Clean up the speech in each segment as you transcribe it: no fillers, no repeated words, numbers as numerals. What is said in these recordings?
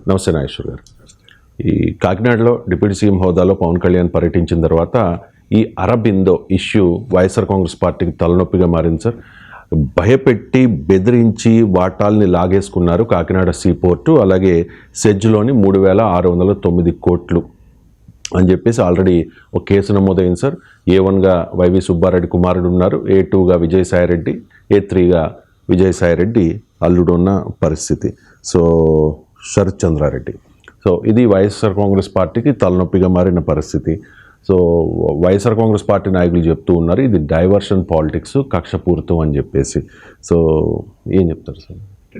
నమస్తే నాగేశ్వర్ గారు. ఈ కాకినాడలో డిప్యూటీ సీఎం హోదాలో పవన్ కళ్యాణ్ పర్యటించిన తర్వాత ఈ అరబిందో ఇష్యూ వైఎస్ఆర్ కాంగ్రెస్ పార్టీకి తలనొప్పిగా మారింది సార్. భయపెట్టి బెదిరించి వాటాల్ని లాగేసుకున్నారు కాకినాడ సీపోర్టు, అలాగే సెజ్లోని 3,609 కోట్లు అని చెప్పేసి ఆల్రెడీ ఒక కేసు నమోదైంది సార్. A1గా వైవి సుబ్బారెడ్డి కుమారుడు ఉన్నారు, A2గా విజయసాయిరెడ్డి, A3గా విజయసాయిరెడ్డి అల్లుడు ఉన్న పరిస్థితి. సో శరత్ చంద్రారెడ్డి. సో ఇది వైఎస్ఆర్ కాంగ్రెస్ పార్టీకి తలనొప్పిగా మారిన పరిస్థితి. సో వైఎస్ఆర్ కాంగ్రెస్ పార్టీ నాయకులు చెప్తూ ఉన్నారు ఇది డైవర్షన్ పాలిటిక్స్, కక్షపూరితం అని చెప్పేసి. సో ఏం చెప్తారు సార్?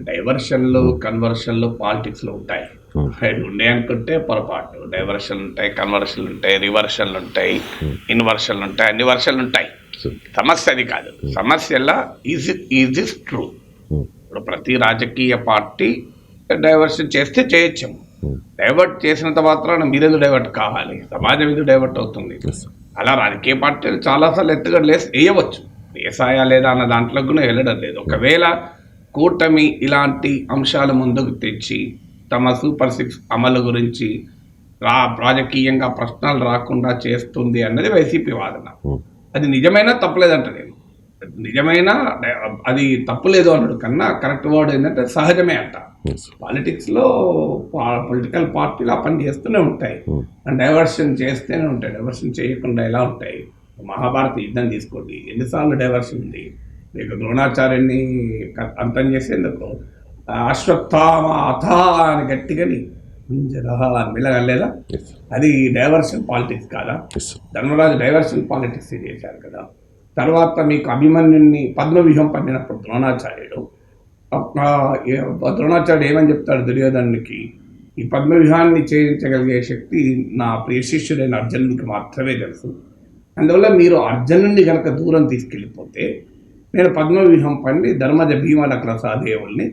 డైవర్షన్లు కన్వర్షన్లు పాలిటిక్స్లో ఉంటాయి. ఉన్నాయి అనుకుంటే పొరపాటు. డైవర్షన్లు ఉంటాయి, కన్వర్షన్లు ఉంటాయి, రివర్షన్లు ఉంటాయి, ఇన్వర్షన్లు ఉంటాయి, అన్ని వర్షన్లు ఉంటాయి. సమస్య అది కాదు. సమస్యలా ఈజ్ దిస్ ట్రూ? ఇప్పుడు ప్రతి రాజకీయ పార్టీ డైవర్షన్ చేస్తే చేయొచ్చు. డైవర్ట్ చేసినంత మాత్రాన మీరెందుకు డైవర్ట్ కావాలి? సమాజం ఎందుకు డైవర్ట్ అవుతుంది? అలా రాజకీయ పార్టీలు చాలాసార్లు ఎత్తుగా వేయవచ్చు. వేసాయా లేదా అన్న దాంట్లో కూడా వెళ్ళడం లేదు. ఒకవేళ కూటమి ఇలాంటి అంశాలు ముందుకు తెచ్చి తమ సూపర్ 6 అమలు గురించి రాజకీయంగా ప్రశ్నలు రాకుండా చేస్తుంది అన్నది వైసీపీ వాదన. అది నిజమైనా తప్పలేదంట నేను. నిజమైనా అది తప్పులేదు అన్నాడు కన్నా కరెక్ట్ వర్డ్ ఏంటంటే సహజమే అంట. పాలిటిక్స్లో పొలిటికల్ పార్టీలు ఆ పని చేస్తూనే ఉంటాయి, డైవర్షన్ చేస్తూనే ఉంటాయి. డైవర్షన్ చేయకుండా ఎలా ఉంటాయి? మహాభారత యుద్ధం తీసుకోండి, ఎన్నిసార్లు డైవర్షన్ ఉంది. మీకు ద్రోణాచార్యుని అంతం చేసేందుకు అశ్వత్థామ అథ అని గట్టిగాని మెల్లగలేదా? అది డైవర్షన్ పాలిటిక్స్ కాదా? ధర్మరాజు డైవర్షన్ పాలిటిక్స్ చేశారు కదా. తర్వాత మీకు అభిమన్యుని పద్మవ్యూహం పన్నినప్పుడు ద్రోణాచార్యుడు ఏమని చెప్తాడు దుర్యోధనునికి? ఈ పద్మవ్యూహాన్ని చేయించగలిగే శక్తి నా ప్రియ శిష్యుడైన అర్జునుడికి మాత్రమే తెలుసు. అందువల్ల మీరు అర్జునుడిని కనుక దూరం తీసుకెళ్ళిపోతే నేను పద్మవ్యూహం పన్ని ధర్మజ భీమనకుల సహదేవుల్ని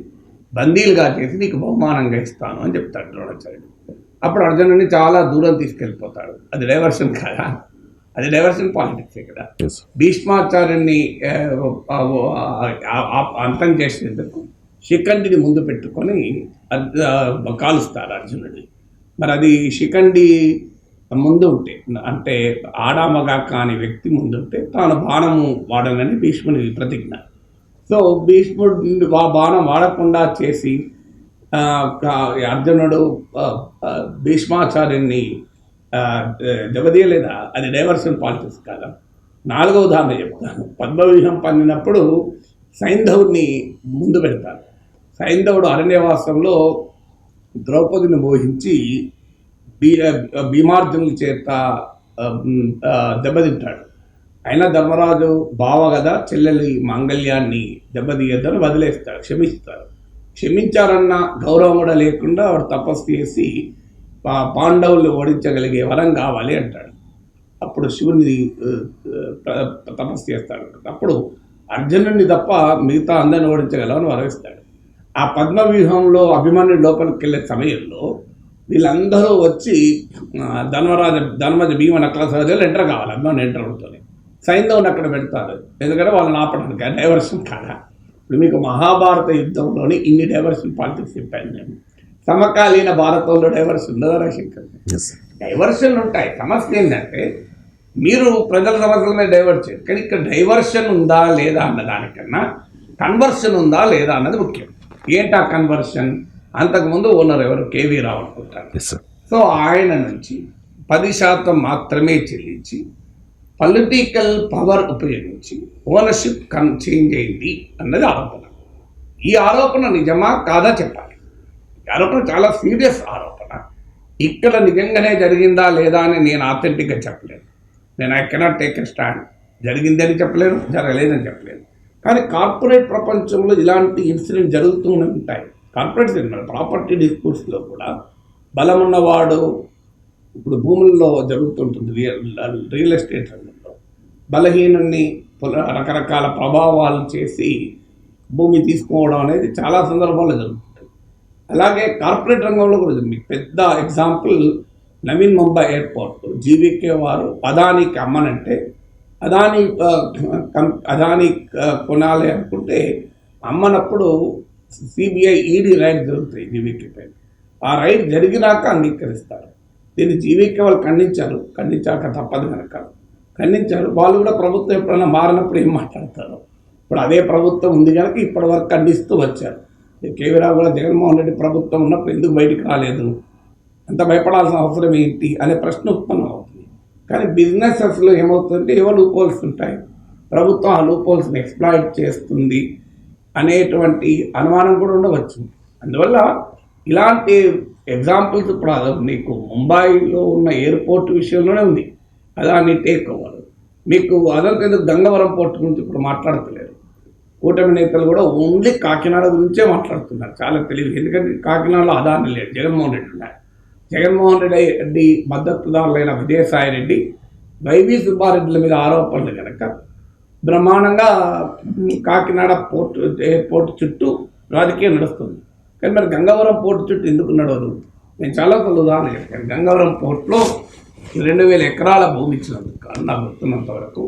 బందీలుగా చేసి నీకు బహుమానంగా ఇస్తాను అని చెప్తాడు ద్రోణాచార్యుడు. అప్పుడు అర్జునుడిని చాలా దూరం తీసుకెళ్ళిపోతాడు. అది డైవర్షన్ కాదా? అది డైవర్షన్ పాలిటిక్సే కదా. భీష్మాచార్యుని అంతం చేసేందుకు శిఖండిని ముందు పెట్టుకొని కాలుస్తారు అర్జునుడి. మరి అది శిఖండి ముందు ఉంటే, అంటే ఆడామగా కాని వ్యక్తి ముందుంటే తాను బాణము వాడాలని భీష్ముని ప్రతిజ్ఞ. సో భీష్ముడు బాణం వాడకుండా చేసి అర్జునుడు భీష్మాచార్యుని దెబ్బతీయలేదా? అది డైవర్షన్ పాలిటిక్స్ కాదా? 4వ ఉదాహరణ చెప్తాను. పద్మవ్యూహం పన్నినప్పుడు సైంధవుని ముందు పెడతారు. సైంధవుడు అరణ్యవాసంలో ద్రౌపదిని మోహించి భీమార్జునుల చేత దెబ్బతింటాడు. అయినా ధర్మరాజు బావ కదా, చెల్లెలి మాంగళ్యాన్ని దెబ్బతీయద్దని వదిలేస్తాడు, క్షమిస్తారు. క్షమించారన్న గౌరవం కూడా లేకుండా వాడు తపస్సు చేసి పాండవులు ఓడించగలిగే వరం కావాలి అంటాడు. అప్పుడు శివుని తపస్సు చేస్తాడు. అప్పుడు అర్జునుడిని తప్ప మిగతా అందరిని ఓడించగలవని వరమిస్తాడు. ఆ పద్మవ్యూహంలో అభిమన్యుడు లోపలికి వెళ్ళే సమయంలో వీళ్ళందరూ వచ్చి ధర్మజ భీమ నకుల సహదేవులు ఎంటర్ కావాలి. అభిమన్యుడు ఎంటర్ అవుతుంది. సైంధవుని అక్కడ పెడతారు, ఎందుకంటే వాళ్ళని ఆపడానికి. డైవర్షన్ కాదా? ఇప్పుడు మీకు మహాభారత యుద్ధంలోని ఇన్ని డైవర్షన్ పాలిటిక్స్ చెప్పాను నేను. సమకాలీన భారతంలో డైవర్షన్ ఉండదా రవిశంకర్? డైవర్షన్లు ఉంటాయి. సమస్య ఏంటంటే మీరు ప్రజల సమస్యల మీద డైవర్ట్ చేయరు, కానీ ఇక్కడ డైవర్షన్ ఉందా లేదా అన్న దానికన్నా కన్వర్షన్ ఉందా లేదా అన్నది ముఖ్యం. ఏంటా కన్వర్షన్? అంతకుముందు ఓనర్ ఎవరు? కేవీ రావు అనుకుంటారు. సో ఆయన నుంచి 10% మాత్రమే చెల్లించి పొలిటికల్ పవర్ ఉపయోగించి ఓనర్షిప్ చేంజ్ అయింది అన్నది ఆరోపణ. ఈ ఆరోపణ నిజమా కాదా చెప్పాలి. ఈ ఆరోపణ చాలా సీరియస్ ఆరోపణ. ఇక్కడ నిజంగానే జరిగిందా లేదా అని నేను ఆథెంటిక్గా చెప్పలేను. నేను I cannot take a stand. జరిగిందని చెప్పలేను, జరగలేదని చెప్పలేను. కానీ కార్పొరేట్ ప్రపంచంలో ఇలాంటి ఇన్సిడెంట్ జరుగుతూనే ఉంటాయి. కార్పొరేట్స్ ప్రాపర్టీ డిస్ప్యూట్స్లో కూడా బలం ఉన్నవాడు, ఇప్పుడు భూముల్లో జరుగుతుంటుంది రియల్ ఎస్టేట్ రంగంలో, బలహీనుని రకరకాల ప్రభావాలు చేసి భూమి తీసుకోవడం అనేది చాలా సందర్భాల్లో జరుగుతుంది. అలాగే కార్పొరేట్ రంగంలో కూడా మీకు పెద్ద example Naveen Mumbai airport. GVK వారు అదానికి అమ్మనంటే అదాని కొనాలి అనుకుంటే అమ్మనప్పుడు సిబిఐ ఈడీ రైడ్ జరుగుతాయి జీవీకే పైన. ఆ రైడ్ జరిగినాక అంగీకరిస్తారు. దీన్ని జీవీకే వాళ్ళు ఖండించాక తప్పదు కనుక ఖండించారు. వాళ్ళు కూడా ప్రభుత్వం ఎప్పుడైనా మారినప్పుడు ఏం మాట్లాడతారు. ఇప్పుడు అదే ప్రభుత్వం ఉంది కనుక ఇప్పటి వరకు ఖండిస్తూ వచ్చారు. కేవీ రావు కూడా జగన్మోహన్ రెడ్డి ప్రభుత్వం ఉన్నప్పుడు ఎందుకు బయటికి రాలేదు, అంత భయపడాల్సిన అవసరం ఏంటి అనే ప్రశ్న ఉత్పన్నం అవుతుంది. కానీ బిజినెసెస్లో ఏమవుతుందంటే ఏవో లూప్ హోల్స్ ఉంటాయి, ప్రభుత్వం ఆ లూప్ హోల్స్ని ఎక్స్ప్లాయిట్ చేస్తుంది అనేటువంటి అనుమానం కూడా ఉండవచ్చు. అందువల్ల ఇలాంటి ఎగ్జాంపుల్స్ ఇప్పుడు మీకు ముంబైలో ఉన్న ఎయిర్పోర్ట్ విషయంలోనే ఉంది, అదాన్ని టేక్ ఓవర్. మీకు అదంతా గంగవరం పోర్ట్ గురించి ఇప్పుడు మాట్లాడతలేరు. కూటమి నేతలు కూడా ఓన్లీ కాకినాడ గురించే మాట్లాడుతున్నారు, చాలా తెలివి. ఎందుకంటే కాకినాడలో అదాన్ని లేడు, జగన్మోహన్ రెడ్డి ఉన్నారు. జగన్మోహన్ రెడ్డి మద్దతుదారులైన విజయసాయి రెడ్డి, వైవి సుబ్బారెడ్డిల మీద ఆరోపణలు కనుక బ్రహ్మాండంగా కాకినాడ ఎయిర్పోర్ట్ చుట్టూ రాజకీయం నడుస్తుంది. కానీ మరి గంగవరం పోర్టు చుట్టూ ఎందుకు నడవదు? నేను చాలా ఉదాహరణ చెప్పాను. గంగవరం పోర్టులో 2000 ఎకరాల భూమి ఇచ్చినందుకు నాకు గుర్తున్నంత వరకు,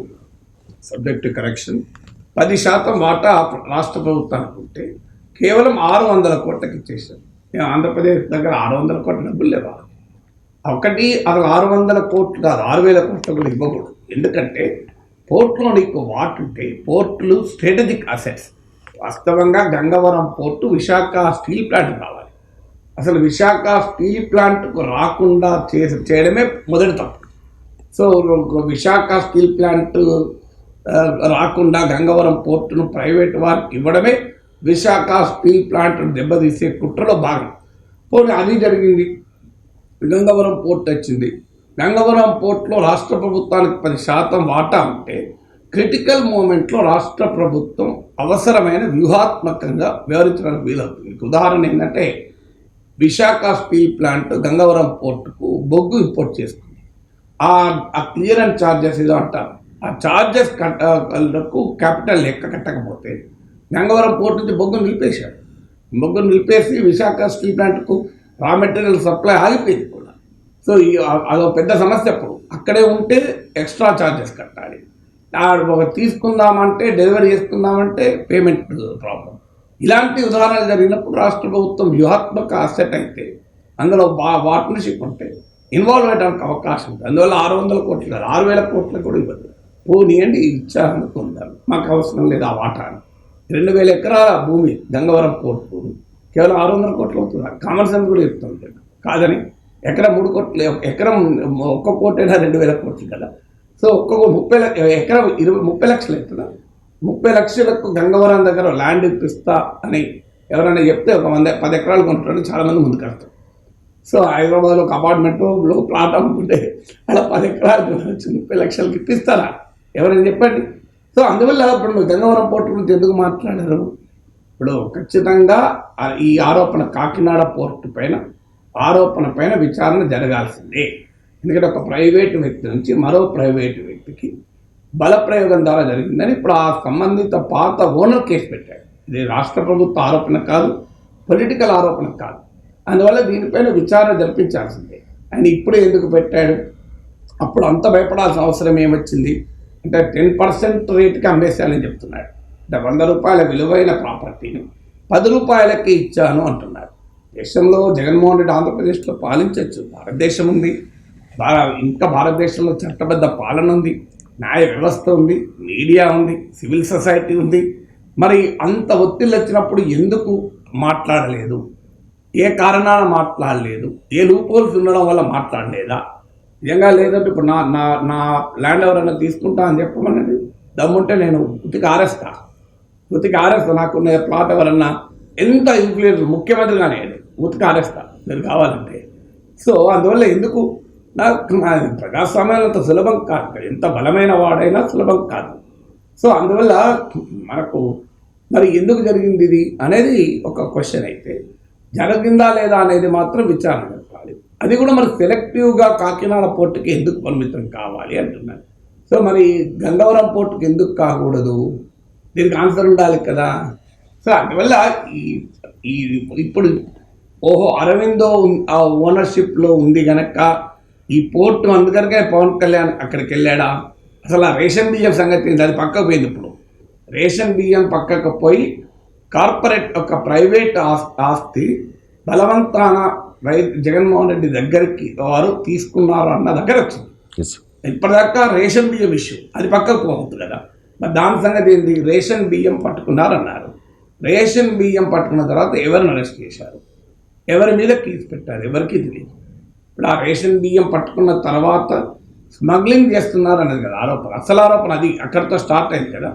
సబ్జెక్ట్ టు కరెక్షన్, 10% వాటా రాష్ట్ర ప్రభుత్వానికి ఉంటే కేవలం 600 కోట్లకి ఇచ్చేసారు. ఆంధ్రప్రదేశ్ దగ్గర 600 కోట్ల డబ్బులు లేవా? ఒకటి అసలు 600 కోట్లు కాదు, 6000 కోట్లు కూడా ఇవ్వకూడదు. ఎందుకంటే పోర్టులో నీకు వాటుంటే, పోర్టులు స్ట్రాటజిక్ అసెట్స్. వాస్తవంగా Gangavaram port Visakha steel plant కావాలి. అసలు విశాఖ స్టీల్ ప్లాంట్కు రాకుండా చేయడమే మొదటి తప్పు. సో విశాఖ స్టీల్ ప్లాంట్ రాకుండా గంగవరం పోర్టును ప్రైవేట్ వారికి ఇవ్వడమే విశాఖ స్టీల్ ప్లాంట్ను దెబ్బతీసే కుట్రలో భాగం. పోనీ అది జరిగింది, గంగవరం పోర్ట్ వచ్చింది. గంగవరం పోర్టులో రాష్ట్ర ప్రభుత్వానికి 10% వాటా ఉంటే క్రిటికల్ మూమెంట్లో రాష్ట్ర ప్రభుత్వం అవసరమైన వ్యూహాత్మకంగా వ్యవహరించడానికి వీలవుతుంది. ఉదాహరణ ఏంటంటే, విశాఖ స్టీల్ ప్లాంట్ గంగవరం పోర్టుకు బొగ్గు ఇంపోర్ట్ చేస్తుంది. ఆ క్లియరెన్స్ ఛార్జెస్ ఏదో అంటారు, ఆ ఛార్జెస్ కట్టకు క్యాపిటల్ లెక్క కట్టకపోతే గంగవరం పోర్టు నుంచి బొగ్గు నిలిపేశారు. బొగ్గు నిలిపేసి Visakha steel ప్లాంట్కు raw material supply ఆగిపోయింది కూడా. సో అదో పెద్ద సమస్య. అప్పుడు అక్కడే ఉంటే ఎక్స్ట్రా ఛార్జెస్ కట్టాలి, తీసుకుందామంటే డెలివరీ చేసుకుందామంటే పేమెంట్ ప్రాబ్లం. ఇలాంటి ఉదాహరణలు జరిగినప్పుడు రాష్ట్ర ప్రభుత్వం వ్యూహాత్మక అసెట్ అయితే అందులో పార్ట్నర్షిప్ ఉంటే ఇన్వాల్వ్ అయ్యడానికి అవకాశం ఉంది. అందువల్ల 600 కోట్లు కాదు, 6000 కోట్లు కూడా ఇవ్వదు. పోనీయండి, ఇచ్చారనుకుందాం, మాకు అవసరం లేదు ఆ వాటాను. 2000 ఎకరాల భూమి గంగవరం పోర్టు భూమి కేవలం 600 కోట్లు అవుతుంది. కామన్ సెన్స్ కూడా చెప్తుంది కాదని. ఎకరం 3 కోట్లు, ఎకరం 1 కోటైనా 2000 కోట్లు కదా. సో ఒక్కొక్క 30 లక్షలు అవుతుందా? 30 లక్షలకు గంగవరం దగ్గర ల్యాండ్ ఇప్పిస్తా అని ఎవరైనా చెప్తే 10 ఎకరాలు కొంటారని చాలామంది ముందుకు వస్తారు. సో హైదరాబాద్లో ఒక అపార్ట్మెంట్లో ప్లాట్ అమ్ముకుంటే అలా 10 ఎకరాలు 30 లక్షలకి ఇప్పిస్తారా? ఎవరైనా చెప్పండి. సో అందువల్ల ఇప్పుడు గంగవరం పోర్టు గురించి ఎందుకు మాట్లాడారు? ఇప్పుడు ఖచ్చితంగా ఈ ఆరోపణ, కాకినాడ పోర్టు పైన ఆరోపణ పైన విచారణ జరగాల్సిందే. ఎందుకంటే ఒక ప్రైవేటు వ్యక్తి నుంచి మరో ప్రైవేటు వ్యక్తికి బలప్రయోగం ద్వారా జరిగిందని ఇప్పుడు ఆ సంబంధిత పాత ఓనర్ కేసు పెట్టాడు. ఇది రాష్ట్ర ప్రభుత్వ ఆరోపణ కాదు, పొలిటికల్ ఆరోపణ కాదు. అందువల్ల దీనిపైన విచారణ జరిపించాల్సిందే. ఆయన ఇప్పుడు ఎందుకు పెట్టాడు? అప్పుడు అంత భయపడాల్సిన అవసరం ఏమొచ్చింది అంటే 10% రేటుకి అమ్మేశానని చెప్తున్నాడు. అంటే 100 రూపాయల విలువైన ప్రాపర్టీని 10 రూపాయలకి ఇచ్చాను అంటున్నాడు. దేశంలో జగన్మోహన్ రెడ్డి ఆంధ్రప్రదేశ్లో పాలించవచ్చు, భారతదేశం ఉంది, ఇంకా భారతదేశంలో చట్టబద్ధ పాలన ఉంది, న్యాయ వ్యవస్థ ఉంది, మీడియా ఉంది, సివిల్ సొసైటీ ఉంది. మరి అంత ఒత్తిళ్ళు వచ్చినప్పుడు ఎందుకు మాట్లాడలేదు? ఏ కారణాన మాట్లాడలేదు? ఏ లూప్ హోల్స్ ఉండడం వల్ల మాట్లాడలేదా? నిజంగా లేదంటే ఇప్పుడు నా ల్యాండ్ ఎవరైనా తీసుకుంటా అని చెప్పమనండి, దమ్ముంటే నేను ఉతికి ఆరేస్తా. నాకున్న ప్లాట్ ఎవరన్నా ఎంత ఇన్ఫ్లుయెన్స్, ముఖ్యమంత్రి కానీ ఉతికి ఆరేస్తా మీరు కావాలంటే. సో అందువల్ల ఎందుకు ప్రజాస్వామ్యం అంత సులభం కాదు, ఎంత బలమైన వాడైనా సులభం కాదు. సో అందువల్ల మనకు మరి ఎందుకు జరిగింది ఇది అనేది ఒక క్వశ్చన్ అయితే, జరిగిందా లేదా అనేది మాత్రం విచారణ జరపాలి. అది కూడా మరి సెలెక్టివ్గా కాకినాడ పోర్టుకి ఎందుకు పరిమితం కావాలి అంటున్నారు. సో మరి గంగవరం పోర్టుకి ఎందుకు కాకూడదు? దీనికి ఆన్సర్ ఉండాలి కదా. సో అందువల్ల ఇప్పుడు అరవిందో ఓనర్షిప్లో ఉంది కనుక ఈ పోర్టు అందుకనే పవన్ కళ్యాణ్ అక్కడికి వెళ్ళాడా? అసలు ఆ రేషన్ బియ్యం సంగతి అది పక్కకు పోయింది. ఇప్పుడు రేషన్ బియ్యం పక్కకు పోయి కార్పొరేట్ ఒక ప్రైవేట్ ఆస్తి బలవంతాన జగన్మోహన్ రెడ్డి దగ్గరికి వారు తీసుకున్నారు అన్న దగ్గర వచ్చింది. Yes. ఇప్పటిదాకా రేషన్ బియ్యం ఇష్యూ అది పక్కకు పోతుంది కదా, మరి దాని సంగతి ఏంటి? రేషన్ బియ్యం పట్టుకున్నారన్నారు. రేషన్ బియ్యం పట్టుకున్న తర్వాత ఎవరిని అరెస్ట్ చేశారు, ఎవరి మీద కేసు పెట్టారు, ఎవరికి తెలియదు. ఇప్పుడు ఆ రేషన్ బియ్యం పట్టుకున్న తర్వాత స్మగ్లింగ్ చేస్తున్నారు అన్నది కదా ఆరోపణ, అసలు ఆరోపణ అది అక్కడితో స్టార్ట్ అయింది కదా.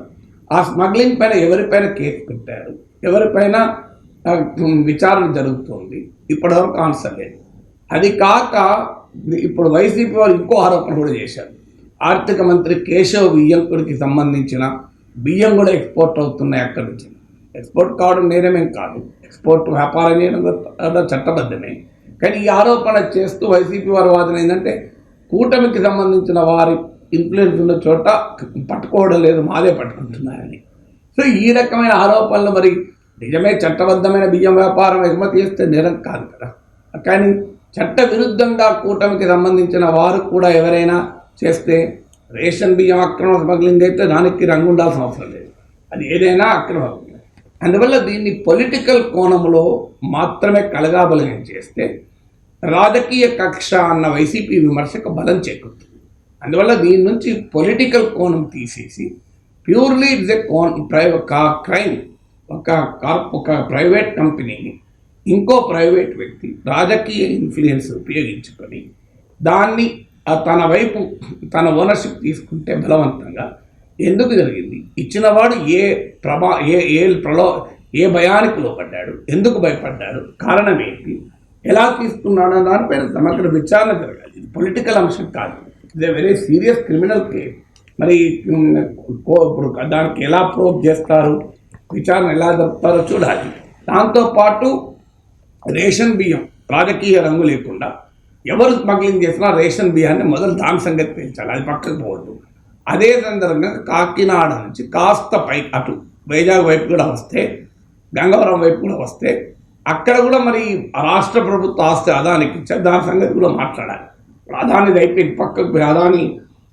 ఆ స్మగ్లింగ్ పైన ఎవరిపైన కేసు పెట్టారు, ఎవరిపైన విచారణ జరుగుతుంది, ఇప్పటివరకు ఆన్సర్ లేదు. అది కాక ఇప్పుడు వైసీపీ వాళ్ళు ఇంకో ఆరోపణ కూడా చేశారు. ఆర్థిక మంత్రి కేశవ్ బియ్యంకుడికి సంబంధించిన బియ్యం కూడా ఎక్స్పోర్ట్ అవుతున్నాయి అక్కడి నుంచి. ఎక్స్పోర్ట్ కావడం నేరమేం కాదు, ఎక్స్పోర్ట్ వ్యాపారం చేయడం కూడా చట్టబద్ధమే. కానీ ఈ ఆరోపణ చేస్తూ వైసీపీ వారి వాదన ఏంటంటే కూటమికి సంబంధించిన వారి ఇన్ఫ్లుయెన్స్ ఉన్న చోట పట్టుకోవడం లేదు, మాదే పట్టుకుంటున్నారని. సో ఈ రకమైన ఆరోపణలు మరి నిజమే చట్టబద్ధమైన బియ్యం వ్యాపారం ఎగుమతి చేస్తే నేరం కాదు కదా. కానీ చట్ట విరుద్ధంగా కూటమికి సంబంధించిన వారు కూడా ఎవరైనా చేస్తే రేషన్ బియ్యం అక్రమ స్మగ్లింగ్ అయితే దానికి రంగు ఉండాల్సిన అవసరం లేదు, అది ఏదైనా అక్రమ. అందువల్ల దీన్ని పొలిటికల్ కోణంలో మాత్రమే కలగాబలగం చేస్తే రాజకీయ కక్ష అన్న వైసీపీ విమర్శకు బలం చేకూరుతుంది. అందువల్ల దీని నుంచి పొలిటికల్ కోణం తీసేసి ప్యూర్లీ ఇట్స్ ఏ క్రైమ్, ఒక ప్రైవేట్ కంపెనీని ఇంకో ప్రైవేట్ వ్యక్తి రాజకీయ ఇన్ఫ్లుయెన్స్ ఉపయోగించుకొని దాన్ని తన వైపు తన ఓనర్షిప్ తీసుకుంటే బలవంతంగా ఎందుకు జరిగింది, ఇచ్చినవాడు ఏ భయానికి లోపడ్డాడు, ఎందుకు భయపడ్డాడు, కారణం ఏంటి, ఎలా తీసుకున్నాడు అన్న దానిపైన సమగ్ర విచారణ జరగాలి. ఇది పొలిటికల్ అంశం కాదు, ఇది వెరీ సీరియస్ క్రిమినల్ కేస్. మరి ఇప్పుడు దానికి ఎలా ప్రోబ్ చేస్తారు, విచారణ ఎలా జరుపుతారో చూడాలి. దాంతోపాటు రేషన్ బియ్యం రాజకీయ రంగు లేకుండా ఎవరు స్మగ్లింగ్ చేసినా రేషన్ బియ్యాన్ని మొదలు దాని సంగతి పెంచాలి, అది పక్కకు పోవద్దు. అదే సందర్భంగా కాకినాడ నుంచి కాస్త పై అటు వైజాగ్ వైపు కూడా వస్తే, గంగవరం వైపు కూడా వస్తే అక్కడ కూడా మరి రాష్ట్ర ప్రభుత్వ ఆస్తి అదానికి ఇచ్చారు, దాని సంగతి కూడా మాట్లాడాలి. అదానిది అయిపోయింది, పక్కకు అదాని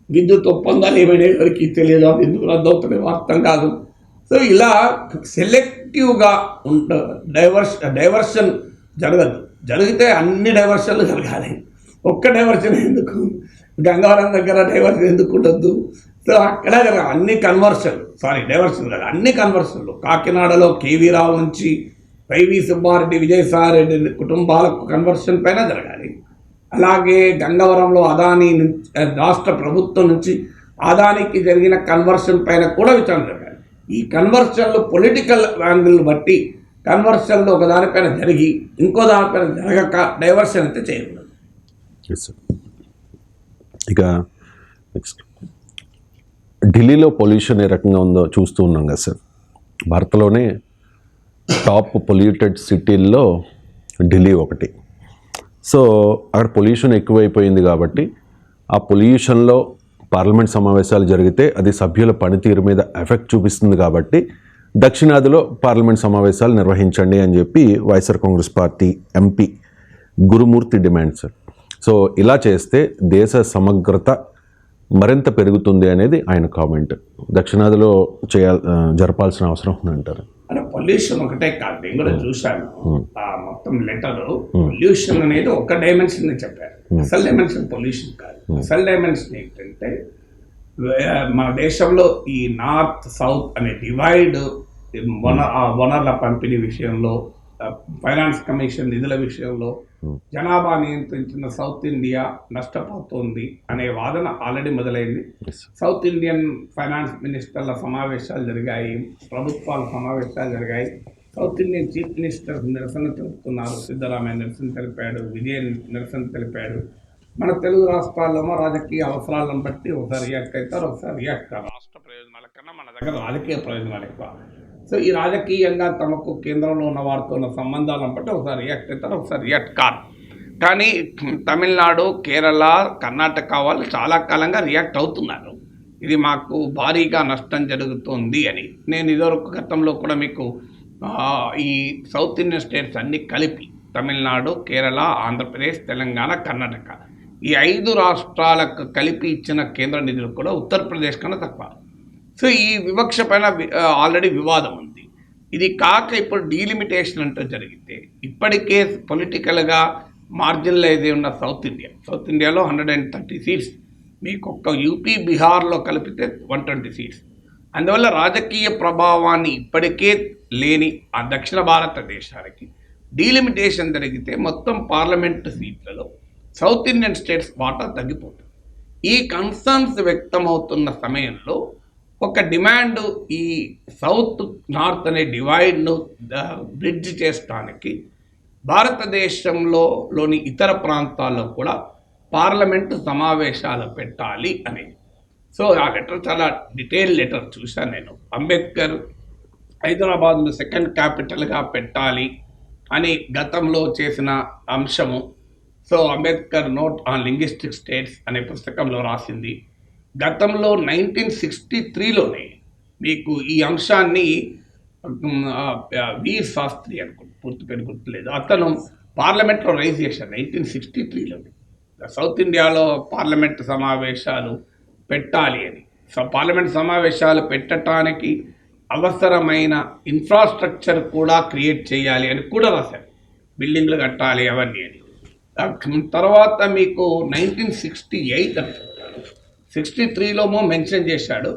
విద్యుత్ ఒప్పందాలు ఏమైనా ఎవరికి తెలియదు, అది ఎందుకు రద్దవుతున్నాయో అర్థం కాదు. సో ఇలా సెలెక్టివ్గా డైవర్షన్ జరగదు, జరిగితే అన్ని డైవర్షన్లు జరగాలి, ఒక్క డైవర్షన్ ఎందుకు, గంగవరం దగ్గర డైవర్షన్ ఎందుకు ఉండద్దు. సో అక్కడ అన్ని డైవర్షన్ కాదు, అన్ని కన్వర్షన్లు కాకినాడలో కేవీ రావు నుంచి వైవి సుబ్బారెడ్డి, విజయసాయిరెడ్డి కుటుంబాలకు కన్వర్షన్ పైన జరగాలి. అలాగే గంగవరంలో అదానీ రాష్ట్ర ప్రభుత్వం నుంచి అదానికి జరిగిన కన్వర్షన్ పైన కూడా విచారణ జరగాలి. ఈ కన్వర్షన్లు పొలిటికల్ యాంగిల్ బట్టి కన్వర్షన్లు ఒక దానిపైన జరిగి ఇంకో దానిపైన జరగక డైవర్షన్ అయితే చేయకూడదు. ఇక నెక్స్ట్ ఢిల్లీలో పొల్యూషన్ ఏ రకంగా ఉందో చూస్తూ ఉన్నాం కదా సార్. భారత్లోనే టాప్ పొల్యూటెడ్ సిటీల్లో ఢిల్లీ ఒకటి. సో అక్కడ పొల్యూషన్ ఎక్కువైపోయింది కాబట్టి ఆ పొల్యూషన్లో పార్లమెంట్ సమావేశాలు జరిగితే అది సభ్యుల పనితీరు మీద ఎఫెక్ట్ చూపిస్తుంది కాబట్టి దక్షిణాదిలో పార్లమెంట్ సమావేశాలు నిర్వహించండి అని చెప్పి వైఎస్ఆర్ కాంగ్రెస్ పార్టీ ఎంపీ గురుమూర్తి డిమాండ్ సార్. సో ఇలా చేస్తే దేశ సమగ్రత మరింత పెరుగుతుంది అనేది ఆయన కామెంట్. దక్షిణాదిలో జరపాల్సిన అవసరం ఉందంటారు. అంటే పొల్యూషన్ ఒకటే కాదు, నేను కూడా చూశాను ఆ మొత్తం లెటర్. పొల్యూషన్ అనేది ఒక డైమెన్షన్ చెప్పారు, అసలు డైమెన్షన్ పొల్యూషన్ కాదు. అసలు డైమెన్షన్ ఏంటంటే మన దేశంలో ఈ నార్త్ సౌత్ అనే డివైడ్, వనరుల పంపిణీ విషయంలో, ఫైనాన్స్ కమిషన్ నిధుల విషయంలో జనాభా నియంత్రించిన సౌత్ ఇండియా నష్టపోతుంది అనే వాదన ఆల్రెడీ మొదలైంది. సౌత్ ఇండియన్ ఫైనాన్స్ మినిస్టర్ల సమావేశాలు జరిగాయి, ప్రభుత్వాల సమావేశాలు జరిగాయి. సౌత్ ఇండియన్ చీఫ్ మినిస్టర్ నిరసన తెలుపుతున్నారు. సిద్ధరామయ్య నిరసన తెలిపాడు, విజయన్ నిరసన తెలిపాడు. మన తెలుగు రాష్ట్రాల్లోమో రాజకీయ అవసరాలను బట్టి ఒకసారి రియాక్ట్ అవుతారు, ఒకసారి రియాక్ట్ కాదు. రాష్ట్ర ప్రయోజనాల కన్నా మన దగ్గర రాజకీయ ప్రయోజనాలు ఎక్కువ. సో ఈ రాజకీయంగా తమకు కేంద్రంలో ఉన్న వారితో ఉన్న సంబంధాలను బట్టి ఒకసారి రియాక్ట్ అవుతారు, ఒకసారి రియాక్ట్ కాదు. కానీ తమిళనాడు, కేరళ, కర్ణాటక వాళ్ళు చాలా కాలంగా రియాక్ట్ అవుతున్నారు, ఇది మాకు భారీగా నష్టం జరుగుతుంది అని. నేను ఇదివరకు గతంలో కూడా మీకు ఈ సౌత్ ఇండియన్ స్టేట్స్ అన్నీ కలిపి తమిళనాడు, కేరళ, ఆంధ్రప్రదేశ్, తెలంగాణ, కర్ణాటక ఈ 5 రాష్ట్రాలకు కలిపి ఇచ్చిన కేంద్ర నిధులు కూడా ఉత్తరప్రదేశ్ కన్నా తక్కువ. సో ఈ వివక్ష పైన ఆల్రెడీ వివాదం ఉంది. ఇది కాక ఇప్పుడు డీలిమిటేషన్ అంటూ జరిగితే ఇప్పటికే పొలిటికల్గా మార్జినలైజ్ ఉన్న సౌత్ ఇండియాలో 130 సీట్స్, మీకు ఒక్క యూపీ బీహార్లో కలిపితే 120 సీట్స్. అందువల్ల రాజకీయ ప్రభావాన్ని ఇప్పటికే లేని ఆ దక్షిణ భారతదేశానికి డీలిమిటేషన్ జరిగితే మొత్తం పార్లమెంటు సీట్లలో సౌత్ ఇండియన్ స్టేట్స్ వాటా తగ్గిపోతుంది. ఈ కన్సర్న్స్ వ్యక్తమవుతున్న సమయంలో ఒక డిమాండ్ ఈ సౌత్ నార్త్ అనే డివైడ్ను బ్రిడ్జ్ చేయడానికి భారతదేశంలోని ఇతర ప్రాంతాల్లో కూడా పార్లమెంటు సమావేశాలు పెట్టాలి అనేది. సో ఆ లెటర్ చాలా డీటెయిల్ లెటర్ చూశాను నేను. అంబేద్కర్ హైదరాబాద్ను సెకండ్ క్యాపిటల్గా పెట్టాలి అని గతంలో చేసిన అంశము. So Ambedkar note on linguistic states అనే పుస్తకంలో రాసింది. గతంలో 1963లోనే మీకు ఈ అంశాన్ని వీర్ శాస్త్రి అనుకుంటు పూర్తి పేరు గుర్తులేదు, అతను పార్లమెంట్లో రైజ్ చేశారు 1963లో. సౌత్ ఇండియాలో పార్లమెంట్ సమావేశాలు పెట్టాలి అని. సో పార్లమెంట్ సమావేశాలు పెట్టడానికి అవసరమైన ఇన్ఫ్రాస్ట్రక్చర్ కూడా క్రియేట్ చేయాలి అని కూడా రాశారు, బిల్డింగ్లు కట్టాలి అవన్నీ అని. తర్వాత మీకు 1968 అనుకుంటాను, 63లో మెన్షన్ చేశాడు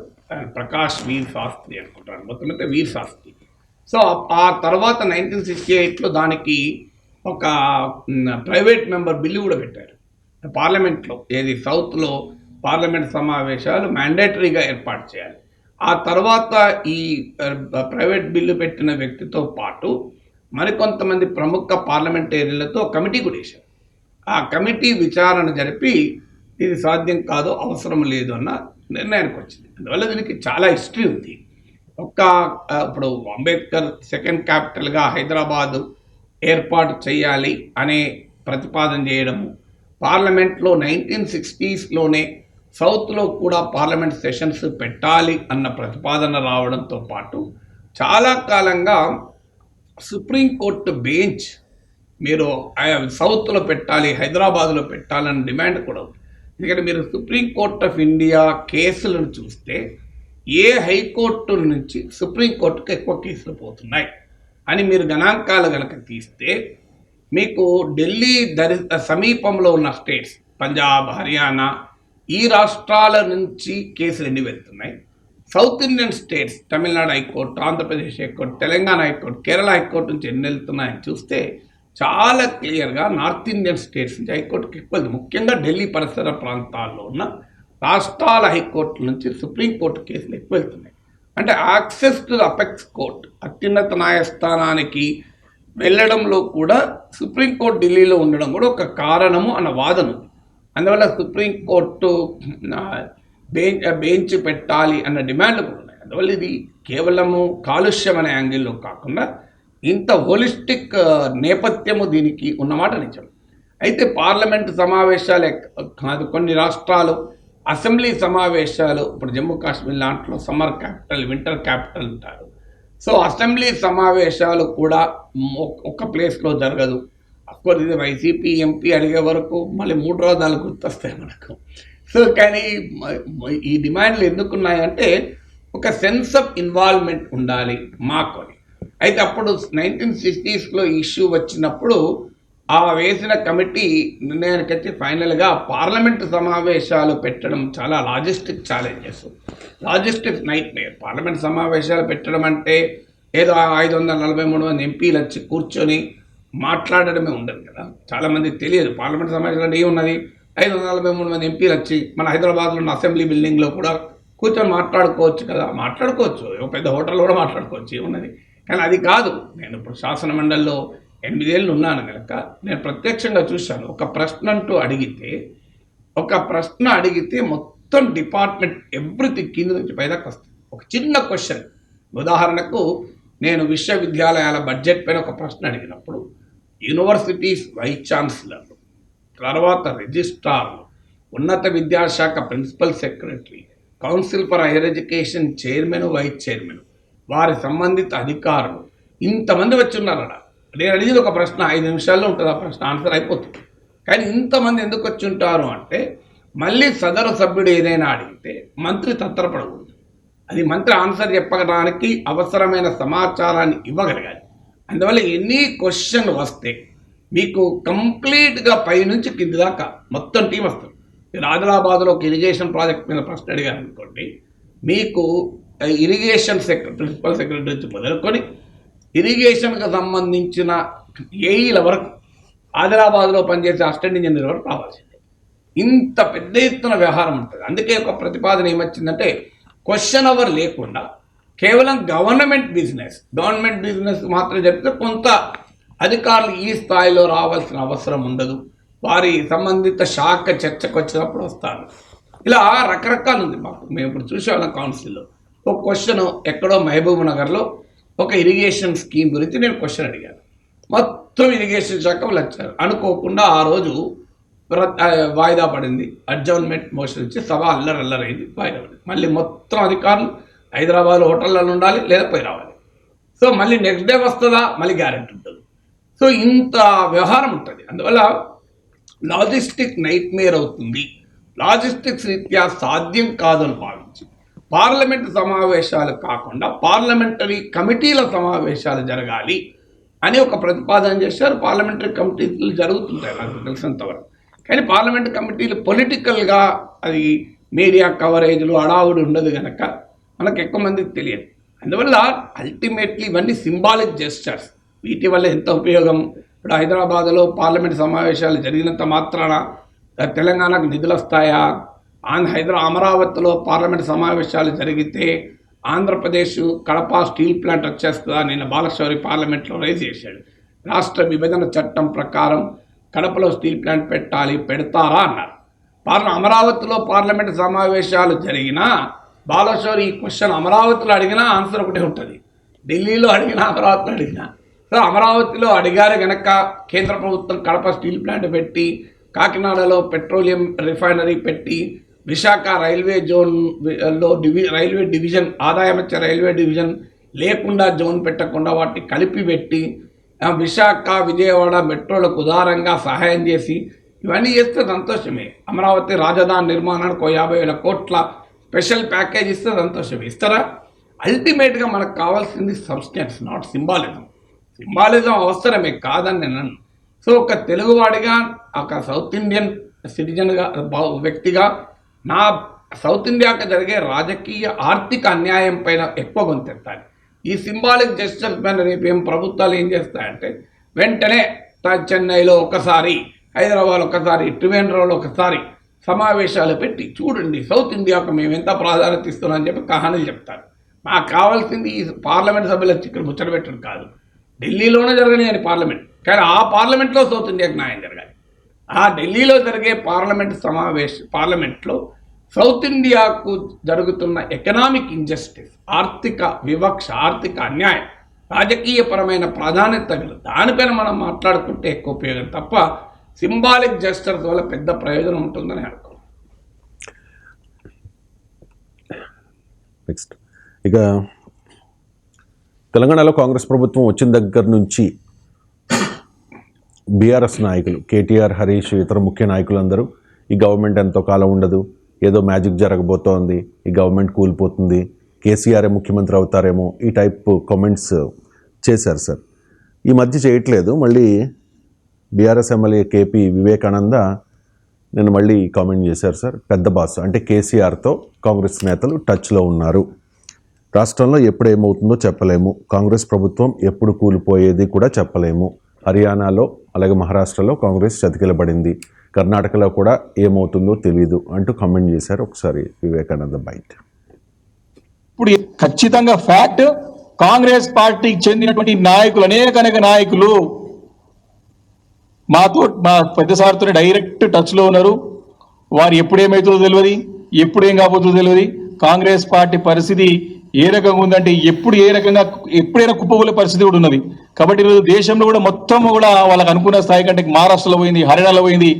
ప్రకాష్ వీర్ శాస్త్రి అనుకుంటాను, మొత్తం అయితే వీర్ శాస్త్రి. సో ఆ తర్వాత 1968లో దానికి ఒక ప్రైవేట్ మెంబర్ బిల్లు కూడా పెట్టారు పార్లమెంట్లో. ఏది సౌత్లో పార్లమెంట్ సమావేశాలు మ్యాండేటరీగా ఏర్పాటు చేయాలి. ఆ తర్వాత ఈ ప్రైవేట్ బిల్లు పెట్టిన వ్యక్తితో పాటు మరికొంతమంది ప్రముఖ పార్లమెంటేరియన్లతో కమిటీ కూడా వేశారు. ఆ కమిటీ విచారణ జరిపి ఇది సాధ్యం కాదు, అవసరం లేదు అన్న నిర్ణయానికి వచ్చింది. అందువల్ల దీనికి చాలా హిస్టరీ ఉంది. ఇప్పుడు అంబేద్కర్ సెకండ్ క్యాపిటల్గా హైదరాబాదు ఏర్పాటు చేయాలి అనే ప్రతిపాదన చేయడము, పార్లమెంట్లో 1960స్లోనే సౌత్లో కూడా పార్లమెంట్ సెషన్స్ పెట్టాలి అన్న ప్రతిపాదన రావడంతో పాటు చాలా కాలంగా సుప్రీంకోర్టు బెంచ్ మీరు సౌత్లో పెట్టాలి, హైదరాబాద్లో పెట్టాలన్న డిమాండ్ కూడా ఉంది. ఎందుకంటే మీరు సుప్రీంకోర్టు ఆఫ్ ఇండియా కేసులను చూస్తే ఏ హైకోర్టు నుంచి సుప్రీంకోర్టుకు ఎక్కువ కేసులు పోతున్నాయి అని మీరు గణాంకాలు కనుక తీస్తే మీకు ఢిల్లీ సమీపంలో ఉన్న స్టేట్స్ పంజాబ్, హర్యానా ఈ రాష్ట్రాల నుంచి కేసులు ఎన్ని వెళ్తున్నాయి, south Indian states Tamil Nadu high court, Andhra Pradesh high court, Telangana high court, Kerala high court నుంచి ఎన్ని వెళ్తున్నాయని చూస్తే చాలా క్లియర్గా నార్త్ ఇండియన్ స్టేట్స్ నుంచి హైకోర్టుకి ఎక్కువ, ముఖ్యంగా ఢిల్లీ పరిసర ప్రాంతాల్లో ఉన్న రాష్ట్రాల హైకోర్టుల నుంచి సుప్రీంకోర్టు కేసులు ఎక్కువ వెళ్తున్నాయి. అంటే access to the apex court, అత్యున్నత న్యాయస్థానానికి వెళ్ళడంలో కూడా సుప్రీంకోర్టు ఢిల్లీలో ఉండడం కూడా ఒక కారణము అన్న వాదన ఉంది. అందువల్ల సుప్రీంకోర్టు బెంచ్ పెట్టాలి అన్న డిమాండ్లు కూడా ఉన్నాయి. అందువల్ల ఇది కేవలము కాలుష్యం అనే యాంగిల్లో కాకుండా ఇంత హోలిస్టిక్ నేపథ్యము దీనికి ఉన్నమాట నిజం. అయితే పార్లమెంటు సమావేశాలే కాదు, కొన్ని రాష్ట్రాలు అసెంబ్లీ సమావేశాలు, ఇప్పుడు జమ్మూ కాశ్మీర్ లాంట్లో సమ్మర్ క్యాపిటల్, వింటర్ క్యాపిటల్ ఉంటారు. సో అసెంబ్లీ సమావేశాలు కూడా ఒక ప్లేస్లో జరగదు. అఫ్కోర్స్ ఇది వైసీపీ ఎంపీ అడిగే వరకు మళ్ళీ 3 రోజులు గుర్తొస్తాయి మనకు. సో కానీ ఈ డిమాండ్లు ఎందుకున్నాయంటే ఒక సెన్స్ ఆఫ్ ఇన్వాల్వ్మెంట్ ఉండాలి మాకు అని. అయితే అప్పుడు 1960స్లో ఇష్యూ వచ్చినప్పుడు ఆ వేసిన కమిటీ నిర్ణయానికి వచ్చి ఫైనల్గా పార్లమెంటు సమావేశాలు పెట్టడం చాలా logistic challenges, logistic nightmare. Parliament సమావేశాలు పెట్టడం అంటే ఏదో 543 మంది ఎంపీలు వచ్చి కూర్చొని మాట్లాడడమే ఉండదు కదా, చాలామందికి తెలియదు. పార్లమెంట్ సమావేశాలు అంటే ఏమున్నది, 543 మంది ఎంపీలు వచ్చి మన హైదరాబాద్లో ఉన్న అసెంబ్లీ బిల్డింగ్లో కూడా కూర్చొని మాట్లాడుకోవచ్చు కదా, మాట్లాడుకోవచ్చు, పెద్ద హోటల్లో కూడా మాట్లాడుకోవచ్చు, ఏమున్నది. కానీ అది కాదు. నేను ఇప్పుడు శాసన మండలిలో 8 ఏళ్ళు ఉన్నాను కనుక నేను ప్రత్యక్షంగా చూశాను. ఒక ప్రశ్న అడిగితే మొత్తం డిపార్ట్మెంట్ ఎవ్రీథింగ్ కింద నుంచి పైదాకా వస్తుంది. ఒక చిన్న క్వశ్చన్, ఉదాహరణకు నేను విశ్వవిద్యాలయాల బడ్జెట్ పైన ఒక ప్రశ్న అడిగినప్పుడు యూనివర్సిటీస్ వైస్ ఛాన్సలర్లు, తర్వాత రిజిస్ట్రార్లు, ఉన్నత విద్యాశాఖ principal secretary, council for higher education chairman, vice chairman, వారి సంబంధిత అధికారులు ఇంతమంది వచ్చి ఉన్నారట. నేను అడిగింది ఒక ప్రశ్న 5 నిమిషాల్లో ఉంటుంది, ఆ ప్రశ్న ఆన్సర్ అయిపోతుంది. కానీ ఇంతమంది ఎందుకు వచ్చి ఉంటారు అంటే మళ్ళీ సదరు సభ్యుడు ఏదైనా అడిగితే మంత్రి తత్తరపడకూడదు. అది మంత్రి ఆన్సర్ చెప్పడానికి అవసరమైన సమాచారాన్ని ఇవ్వగలగాలి. అందువల్ల ఎనీ క్వశ్చన్ వస్తే మీకు కంప్లీట్గా పైనుంచి కింది దాకా మొత్తం టీం వస్తుంది. మీరు ఆదిలాబాద్లో ఒక ఇరిగేషన్ ప్రాజెక్ట్ మీద ప్రశ్న అడిగారు అనుకోండి, మీకు ఇరిగేషన్ ప్రిన్సిపల్ సెక్రటరీ నుంచి మొదలుకొని ఇరిగేషన్కి సంబంధించిన ఏఈల వరకు ఆదిలాబాద్లో పనిచేసే అసిస్టెంట్ ఇంజనీర్ వరకు రావాల్సిందే. ఇంత పెద్ద ఎత్తున వ్యవహారం ఉంటుంది. అందుకే ఒక ప్రతిపాదన ఏమొచ్చిందంటే క్వశ్చన్ అవర్ లేకుండా కేవలం గవర్నమెంట్ బిజినెస్ మాత్రం చెప్తే కొంత అధికారులు ఈ స్థాయిలో రావాల్సిన అవసరం ఉండదు, వారి సంబంధిత శాఖ చర్చకు వచ్చినప్పుడు వస్తారు. ఇలా రకరకాలు ఉంది. మేము ఇప్పుడు చూసేవాళ్ళం కౌన్సిల్లో ఒక క్వశ్చన్ ఎక్కడో మహబూబ్ నగర్లో ఒక ఇరిగేషన్ స్కీమ్ గురించి నేను క్వశ్చన్ అడిగాను. మొత్తం ఇరిగేషన్ శాఖ వాళ్ళు వచ్చారు. అనుకోకుండా ఆ రోజు వాయిదా పడింది. అడ్జర్న్మెంట్ మోషన్ ఇచ్చి సభ అల్లరైంది, వాయిదా పడింది. మళ్ళీ మొత్తం అధికారులు హైదరాబాద్ హోటళ్ళలో ఉండాలి లేదా పోయి రావాలి. సో మళ్ళీ నెక్స్ట్ డే వస్తుందా, మళ్ళీ గ్యారెంటీ ఉంటుంది. సో ఇంత వ్యవహారం ఉంటుంది. అందువల్ల లాజిస్టిక్ నైట్ మేర్ అవుతుంది. లాజిస్టిక్స్ రీత్యా సాధ్యం కాదని భావించి పార్లమెంట్ సమావేశాలు కాకుండా పార్లమెంటరీ కమిటీల సమావేశాలు జరగాలి అని ఒక ప్రతిపాదన చేశారు. పార్లమెంటరీ కమిటీలు జరుగుతుంటాయి నాకు తెలిసినంతవరకు. కానీ పార్లమెంట్ కమిటీలు పొలిటికల్గా అది మీడియా కవరేజ్లు అడావుడు ఉండదు కనుక మనకు ఎక్కువ మందికి తెలియదు. అందువల్ల అల్టిమేట్లీ ఇవన్నీ సింబాలిక్ జెస్చర్స్. వీటి వల్ల ఎంత ఉపయోగం? ఇప్పుడు హైదరాబాద్లో పార్లమెంట్ సమావేశాలు జరిగినంత మాత్రాన తెలంగాణకు నిధులు వస్తాయా? అమరావతిలో పార్లమెంట్ సమావేశాలు జరిగితే ఆంధ్రప్రదేశ్ కడప స్టీల్ ప్లాంట్ వచ్చేస్తుందా? నిన్న బాలశౌరి పార్లమెంట్లో రైజ్ చేశాడు. రాష్ట్ర విభజన చట్టం ప్రకారం కడపలో స్టీల్ ప్లాంట్ పెడతారా అన్నారు. అమరావతిలో పార్లమెంట్ సమావేశాలు జరిగినా బాలశౌరి ఈ క్వశ్చన్ అమరావతిలో అడిగినా ఆన్సర్ ఒకటే ఉంటుంది, ఢిల్లీలో అడిగినా అమరావతిలో అడిగినా. సో అమరావతిలో అడిగారు కనుక కేంద్ర ప్రభుత్వం కడప స్టీల్ ప్లాంట్ పెట్టి, కాకినాడలో పెట్రోలియం రిఫైనరీ పెట్టి, విశాఖ రైల్వే జోన్లో రైల్వే డివిజన్ ఆదాయం వచ్చే రైల్వే డివిజన్ లేకుండా జోన్ పెట్టకుండా వాటిని కలిపి పెట్టి విశాఖ విజయవాడ మెట్రోలకు ఉదారంగా సహాయం చేసి ఇవన్నీ చేస్తే సంతోషమే. అమరావతి రాజధాని నిర్మాణానికి 50,000 కోట్ల స్పెషల్ ప్యాకేజ్ ఇస్తే సంతోషమే. ఇస్తారా? అల్టిమేట్గా మనకు కావాల్సింది సబ్స్టెన్స్, నాట్ సింబాలిజం. సింబాలిజం అవసరమే కాదని నేను. సో ఒక తెలుగువాడిగా, ఒక సౌత్ ఇండియన్ సిటిజన్గా, వ్యక్తిగా నా సౌత్ ఇండియాకి జరిగే రాజకీయ ఆర్థిక అన్యాయం పైన ఎక్కువ గొంతెత్తాలి. ఈ సింబాలిక్ జెస్చర్స్ పైన రేపు ఏం ప్రభుత్వాలు ఏం చేస్తాయంటే వెంటనే చెన్నైలో ఒకసారి, హైదరాబాద్ ఒకసారి, ట్రివేండ్రంలో ఒకసారి సమావేశాలు పెట్టి చూడండి సౌత్ ఇండియాకు మేము ఎంత ప్రాధాన్యత ఇస్తున్నామని చెప్పి కహానీలు చెప్తారు. మాకు కావాల్సింది ఈ పార్లమెంట్ సభ్యుల ఇక్కడ ముచ్చట పెట్టడం కాదు. ఢిల్లీలోనే జరగని అని పార్లమెంట్, కానీ ఆ పార్లమెంట్లో సౌత్ ఇండియాకి న్యాయం జరగాలి. ఆ ఢిల్లీలో జరిగే పార్లమెంట్లో సౌత్ ఇండియాకు జరుగుతున్న ఎకనామిక్ ఇంజస్టిస్, ఆర్థిక వివక్ష, ఆర్థిక అన్యాయం, రాజకీయపరమైన ప్రాధాన్యత దానిపైన మనం మాట్లాడుకుంటే ఎక్కువ ఉపయోగం తప్ప సింబాలిక్ జెస్చర్స్ వల్ల పెద్ద ప్రయోజనం ఉంటుందని అనుకో. నెక్స్ట్, ఇక తెలంగాణలో కాంగ్రెస్ ప్రభుత్వం వచ్చిన దగ్గర నుంచి బీఆర్ఎస్ నాయకులు కేటీఆర్, హరీష్, ఇతర ముఖ్య నాయకులందరూ ఈ గవర్నమెంట్ ఎంతో కాలం ఉండదు, ఏదో మ్యాజిక్ జరగబోతోంది, ఈ గవర్నమెంట్ కూలిపోతుంది, కేసీఆరే ముఖ్యమంత్రి అవుతారేమో, ఈ టైప్ కామెంట్స్ చేశారు సార్. ఈ మధ్య చేయట్లేదు. మళ్ళీ బీఆర్ఎస్ ఎమ్మెల్యే కేపీ వివేకానంద నేను మళ్ళీ కామెంట్ చేశారు సార్. పెద్ద బాస్ అంటే కేసీఆర్తో కాంగ్రెస్ నేతలు టచ్లో ఉన్నారు. రాష్ట్రంలో ఎప్పుడు ఏమవుతుందో చెప్పలేము, కాంగ్రెస్ ప్రభుత్వం ఎప్పుడు కూలిపోయేది కూడా చెప్పలేము. హర్యానాలో అలాగే మహారాష్ట్రలో కాంగ్రెస్ చతికిలబడింది, కర్ణాటకలో కూడా ఏమవుతుందో తెలియదు అంటూ కామెంట్ చేశారు. ఒకసారి వివేకానంద బయట. ఇప్పుడు ఖచ్చితంగా ఫ్యాక్ట్, కాంగ్రెస్ పార్టీకి చెందినటువంటి నాయకులు, అనేక నాయకులు మా పెద్ద సార్తో డైరెక్ట్ టచ్లో ఉన్నారు. వారు ఎప్పుడు ఏమవుతుందో తెలియదు, ఎప్పుడు ఏం కాబోతుందో తెలియదు. కాంగ్రెస్ పార్టీ పరిస్థితి ఏ రకంగా ఉందంటే ఎప్పుడైనా కుప్పగొలే పరిస్థితి కూడా ఉన్నది. కాబట్టి ఈరోజు దేశంలో కూడా మొత్తం కూడా వాళ్ళకి అనుకున్న స్థాయి కంటే మహారాష్ట్రలో పోయింది, హర్యానాలో పోయింది,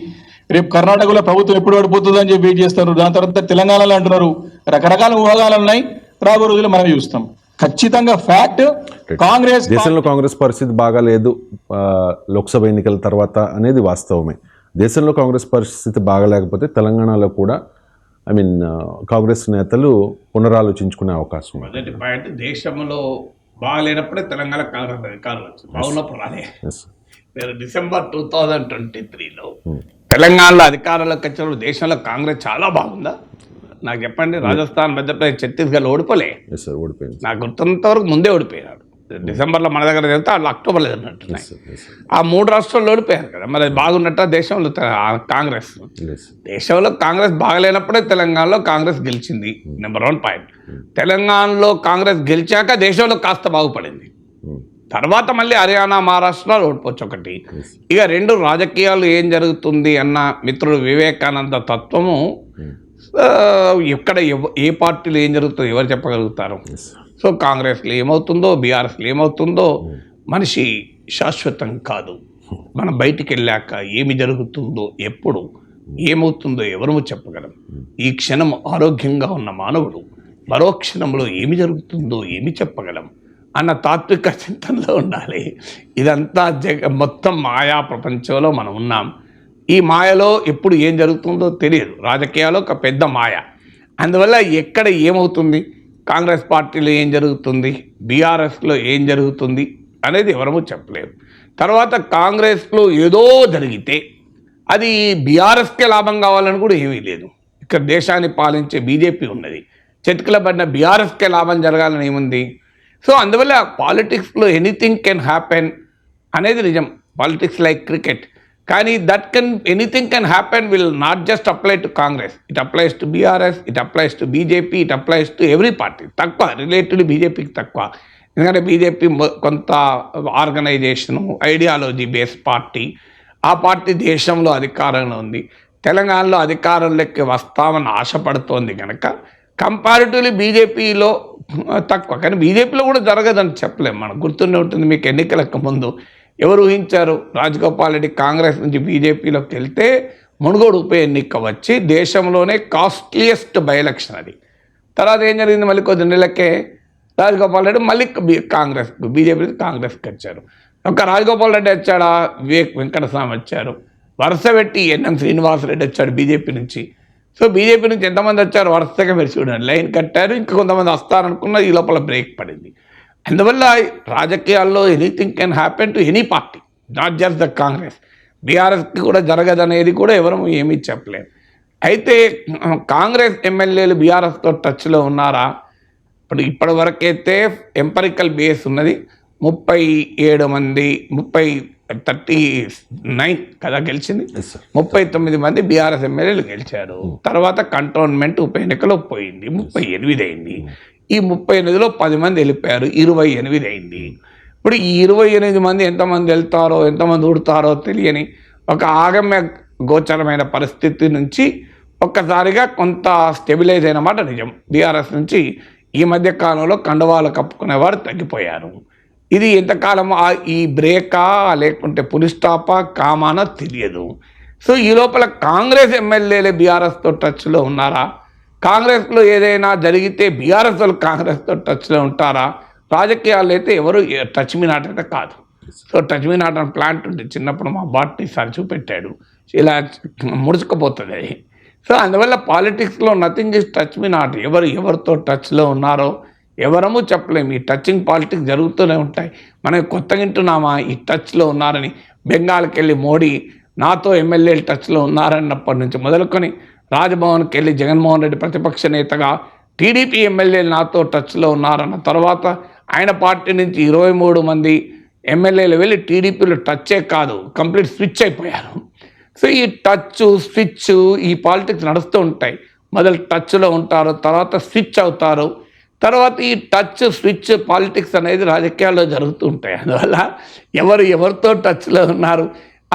రేపు కర్ణాటకలో ప్రభుత్వం ఎప్పుడు పడిపోతుంది అని చెప్పి వెయిట్ చేస్తారు. దాని తర్వాత తెలంగాణలో అంటున్నారు. రకరకాల ఊహాగాలు ఉన్నాయి, రాబో రోజుల్లో మనం చూస్తాం. ఖచ్చితంగా ఫ్యాక్ట్, కాంగ్రెస్ దేశంలో కాంగ్రెస్ పరిస్థితి బాగాలేదు లోక్సభ ఎన్నికల తర్వాత అనేది వాస్తవమే. దేశంలో కాంగ్రెస్ పరిస్థితి బాగాలేకపోతే తెలంగాణలో కూడా ఐ మీన్ కాంగ్రెస్ నేతలు పునరాలోచించుకునే అవకాశం ఉంది. మొదటి పాయింట్, దేశంలో బాగాలేనప్పుడే తెలంగాణ కాంగ్రెస్ అధికారులు వచ్చింది, బాగున్నప్పుడు రాలే. Yes. మీరు డిసెంబర్ 2023లో తెలంగాణలో అధికారంలోకి వచ్చినప్పుడు దేశంలో కాంగ్రెస్ చాలా బాగుందా? నాకు చెప్పండి. రాజస్థాన్, మధ్యప్రదేశ్, ఛత్తీస్గఢ్ ఓడిపోలే. Yes, sir. ఓడిపోయింది. నాకు గుర్తున్నంత వరకు ముందే ఓడిపోయినాడు. డిసెంబర్లో మన దగ్గర జరిగితే వాళ్ళు అక్టోబర్లో జరిగినట్టున్నాయి. Yes, sir. ఆ 3 రాష్ట్రాల్లో ఓడిపోయారు కదా. మరి అది బాగున్నట్ట దేశంలో కాంగ్రెస్? Yes. దేశంలో కాంగ్రెస్ బాగలేనప్పుడే తెలంగాణలో కాంగ్రెస్ గెలిచింది. Number 1 point. తెలంగాణలో కాంగ్రెస్ గెలిచాక దేశంలో కాస్త బాగుపడింది. తర్వాత మళ్ళీ హర్యానా, మహారాష్ట్రలో ఓడిపోవచ్చు ఒకటి. ఇక 2 రాజకీయాలు ఏం జరుగుతుంది అన్న మిత్రుడు వివేకానంద తత్వము, ఎక్కడ ఏ పార్టీలో ఏం జరుగుతుందో ఎవరు చెప్పగలుగుతారు? సో కాంగ్రెస్లో ఏమవుతుందో, బీఆర్ఎస్లో ఏమవుతుందో మనిషి శాశ్వతం కాదు. మనం బయటికి వెళ్ళాక ఏమి జరుగుతుందో, ఎప్పుడు ఏమవుతుందో ఎవరు చెప్పగలం? ఈ క్షణం ఆరోగ్యంగా ఉన్న మానవుడు మరో క్షణంలో ఏమి జరుగుతుందో ఏమి చెప్పగలం అన్న తాత్విక చింతనలో ఉండాలి. ఇదంతా మొత్తం మాయా ప్రపంచంలో మనం ఉన్నాం. ఈ మాయలో ఎప్పుడు ఏం జరుగుతుందో తెలియదు. రాజకీయాలు ఒక పెద్ద మాయ. అందువల్ల ఎక్కడ ఏమవుతుంది, కాంగ్రెస్ పార్టీలో ఏం జరుగుతుంది, బీఆర్ఎస్లో ఏం జరుగుతుంది అనేది ఎవరూ చెప్పలేరు. తర్వాత కాంగ్రెస్లో ఏదో జరిగితే అది బీఆర్ఎస్కే లాభం కావాలని కూడా ఏమీ లేదు. ఇక్కడ దేశాన్ని పాలించే బీజేపీ ఉన్నది. చెట్కుల పడిన బీఆర్ఎస్కే లాభం జరగాలని ఏముంది? సో అందువల్ల పాలిటిక్స్లో ఎనీథింగ్ కెన్ హ్యాపెన్ అనేది నిజం. Politics like cricket. కానీ anything can happen will not just apply to Congress. It applies to BRS, it applies to BJP, it applies to every party. తక్కువ రిలేటివ్లీ బీజేపీకి తక్కువ. ఎందుకంటే బీజేపీ కొంత ఆర్గనైజేషను, ఐడియాలజీ బేస్ పార్టీ. ఆ పార్టీ దేశంలో అధికారంలో ఉంది. తెలంగాణలో అధికారంలోకి వస్తామని ఆశపడుతోంది కనుక కంపారిటివ్లీ బీజేపీలో తక్కువ. కానీ బీజేపీలో కూడా జరగదని చెప్పలేము. మనకు గుర్తుండే ఉంటుంది, మీకు ఎన్నికలకు ముందు ఎవరు ఊహించారు? రాజగోపాల్ రెడ్డి కాంగ్రెస్ నుంచి బీజేపీలోకి వెళ్తే మునుగోడు ఉప ఎన్నిక వచ్చి దేశంలోనే కాస్ట్లీయెస్ట్ బై ఎలక్షన్ అది. తర్వాత ఏం జరిగింది? మళ్ళీ కొద్ది నెలలకే రాజగోపాల్ రెడ్డి మళ్ళీ బీజేపీ కాంగ్రెస్కి వచ్చారు. ఒక రాజగోపాల్ రెడ్డి వచ్చాడా, వివేక్ వెంకటస్వామి వచ్చారు, వరుస పెట్టి ఎన్ఎం శ్రీనివాసరెడ్డి వచ్చాడు బీజేపీ నుంచి. సో బీజేపీ నుంచి ఎంతమంది వచ్చారు వరుసగా మీరు చూడండి, లైన్ కట్టారు. ఇంకా కొంతమంది వస్తారనుకున్న ఈ లోపల బ్రేక్ పడింది. అందువల్ల రాజకీయాల్లో anything can happen to any party, not just the Congress. బీఆర్ఎస్కి కూడా జరగదనేది కూడా ఎవరు ఏమీ చెప్పలేము. అయితే కాంగ్రెస్ ఎమ్మెల్యేలు బీఆర్ఎస్తో టచ్లో ఉన్నారా? ఇప్పటి వరకైతే ఎంపరికల్ బేస్ ఉన్నది. 37 మంది 39 కదా గెలిచింది. 39 మంది బీఆర్ఎస్ ఎమ్మెల్యేలు గెలిచారు. తర్వాత కంటోన్మెంట్ ఉప ఎన్నికలో పోయింది, 38 అయింది. ఈ 38లో 10 మంది వెళ్ళిపోయారు, 28 అయింది. ఇప్పుడు ఈ 28 మంది ఎంతమంది వెళ్తారో ఎంతమంది ఊడతారో తెలియని ఒక ఆగమ్య గోచరమైన పరిస్థితి నుంచి ఒక్కసారిగా కొంత స్టెబిలైజ్ అయిన మాట నిజం. బీఆర్ఎస్ నుంచి ఈ మధ్య కాలంలో కండువాలు కప్పుకునేవారు తగ్గిపోయారు. ఇది ఎంతకాలం ఈ బ్రేకా లేకుంటే పులిస్టాపా కామానా తెలియదు. సో ఈ లోపల కాంగ్రెస్ ఎమ్మెల్యేలే బీఆర్ఎస్తో టచ్లో ఉన్నారా? కాంగ్రెస్లో ఏదైనా జరిగితే బీఆర్ఎస్ వాళ్ళు కాంగ్రెస్తో టచ్లో ఉంటారా? రాజకీయాల్లో అయితే ఎవరు టచ్ మీ నాట్ అయితే కాదు. సో టచ్ మీ నాట్ అని ప్లాంట్ ఉంటుంది, చిన్నప్పుడు మా బాట్ని సార్ చూపెట్టాడు, ఇలా ముడుచుకుపోతుంది అది. సో అందువల్ల పాలిటిక్స్లో nothing is touch me not. ఎవరితో టచ్లో ఉన్నారో ఎవరము చెప్పలేము. ఈ టచింగ్ పాలిటిక్స్ జరుగుతూనే ఉంటాయి. మనం కొత్తగా వింటున్నామా ఈ టచ్లో ఉన్నారని? బెంగాల్కి వెళ్ళి మోడీ నాతో ఎమ్మెల్యేలు టచ్లో ఉన్నారన్నప్పటి నుంచి మొదలుకొని రాజ్భవన్కి వెళ్ళి జగన్మోహన్ రెడ్డి ప్రతిపక్ష నేతగా టీడీపీ ఎమ్మెల్యేలు నాతో టచ్లో ఉన్నారన్న తర్వాత ఆయన పార్టీ నుంచి 23 మంది ఎమ్మెల్యేలు వెళ్ళి టీడీపీలో టచ్చే కాదు కంప్లీట్ స్విచ్ అయిపోయారు. సో ఈ టచ్ స్విచ్ ఈ పాలిటిక్స్ నడుస్తూ ఉంటాయి. మొదలు టచ్లో ఉంటారు, తర్వాత స్విచ్ అవుతారు, తర్వాత ఈ టచ్ స్విచ్ పాలిటిక్స్ అనేది రాజకీయాల్లో జరుగుతూ ఉంటాయి. అందువల్ల ఎవరితో టచ్లో ఉన్నారు?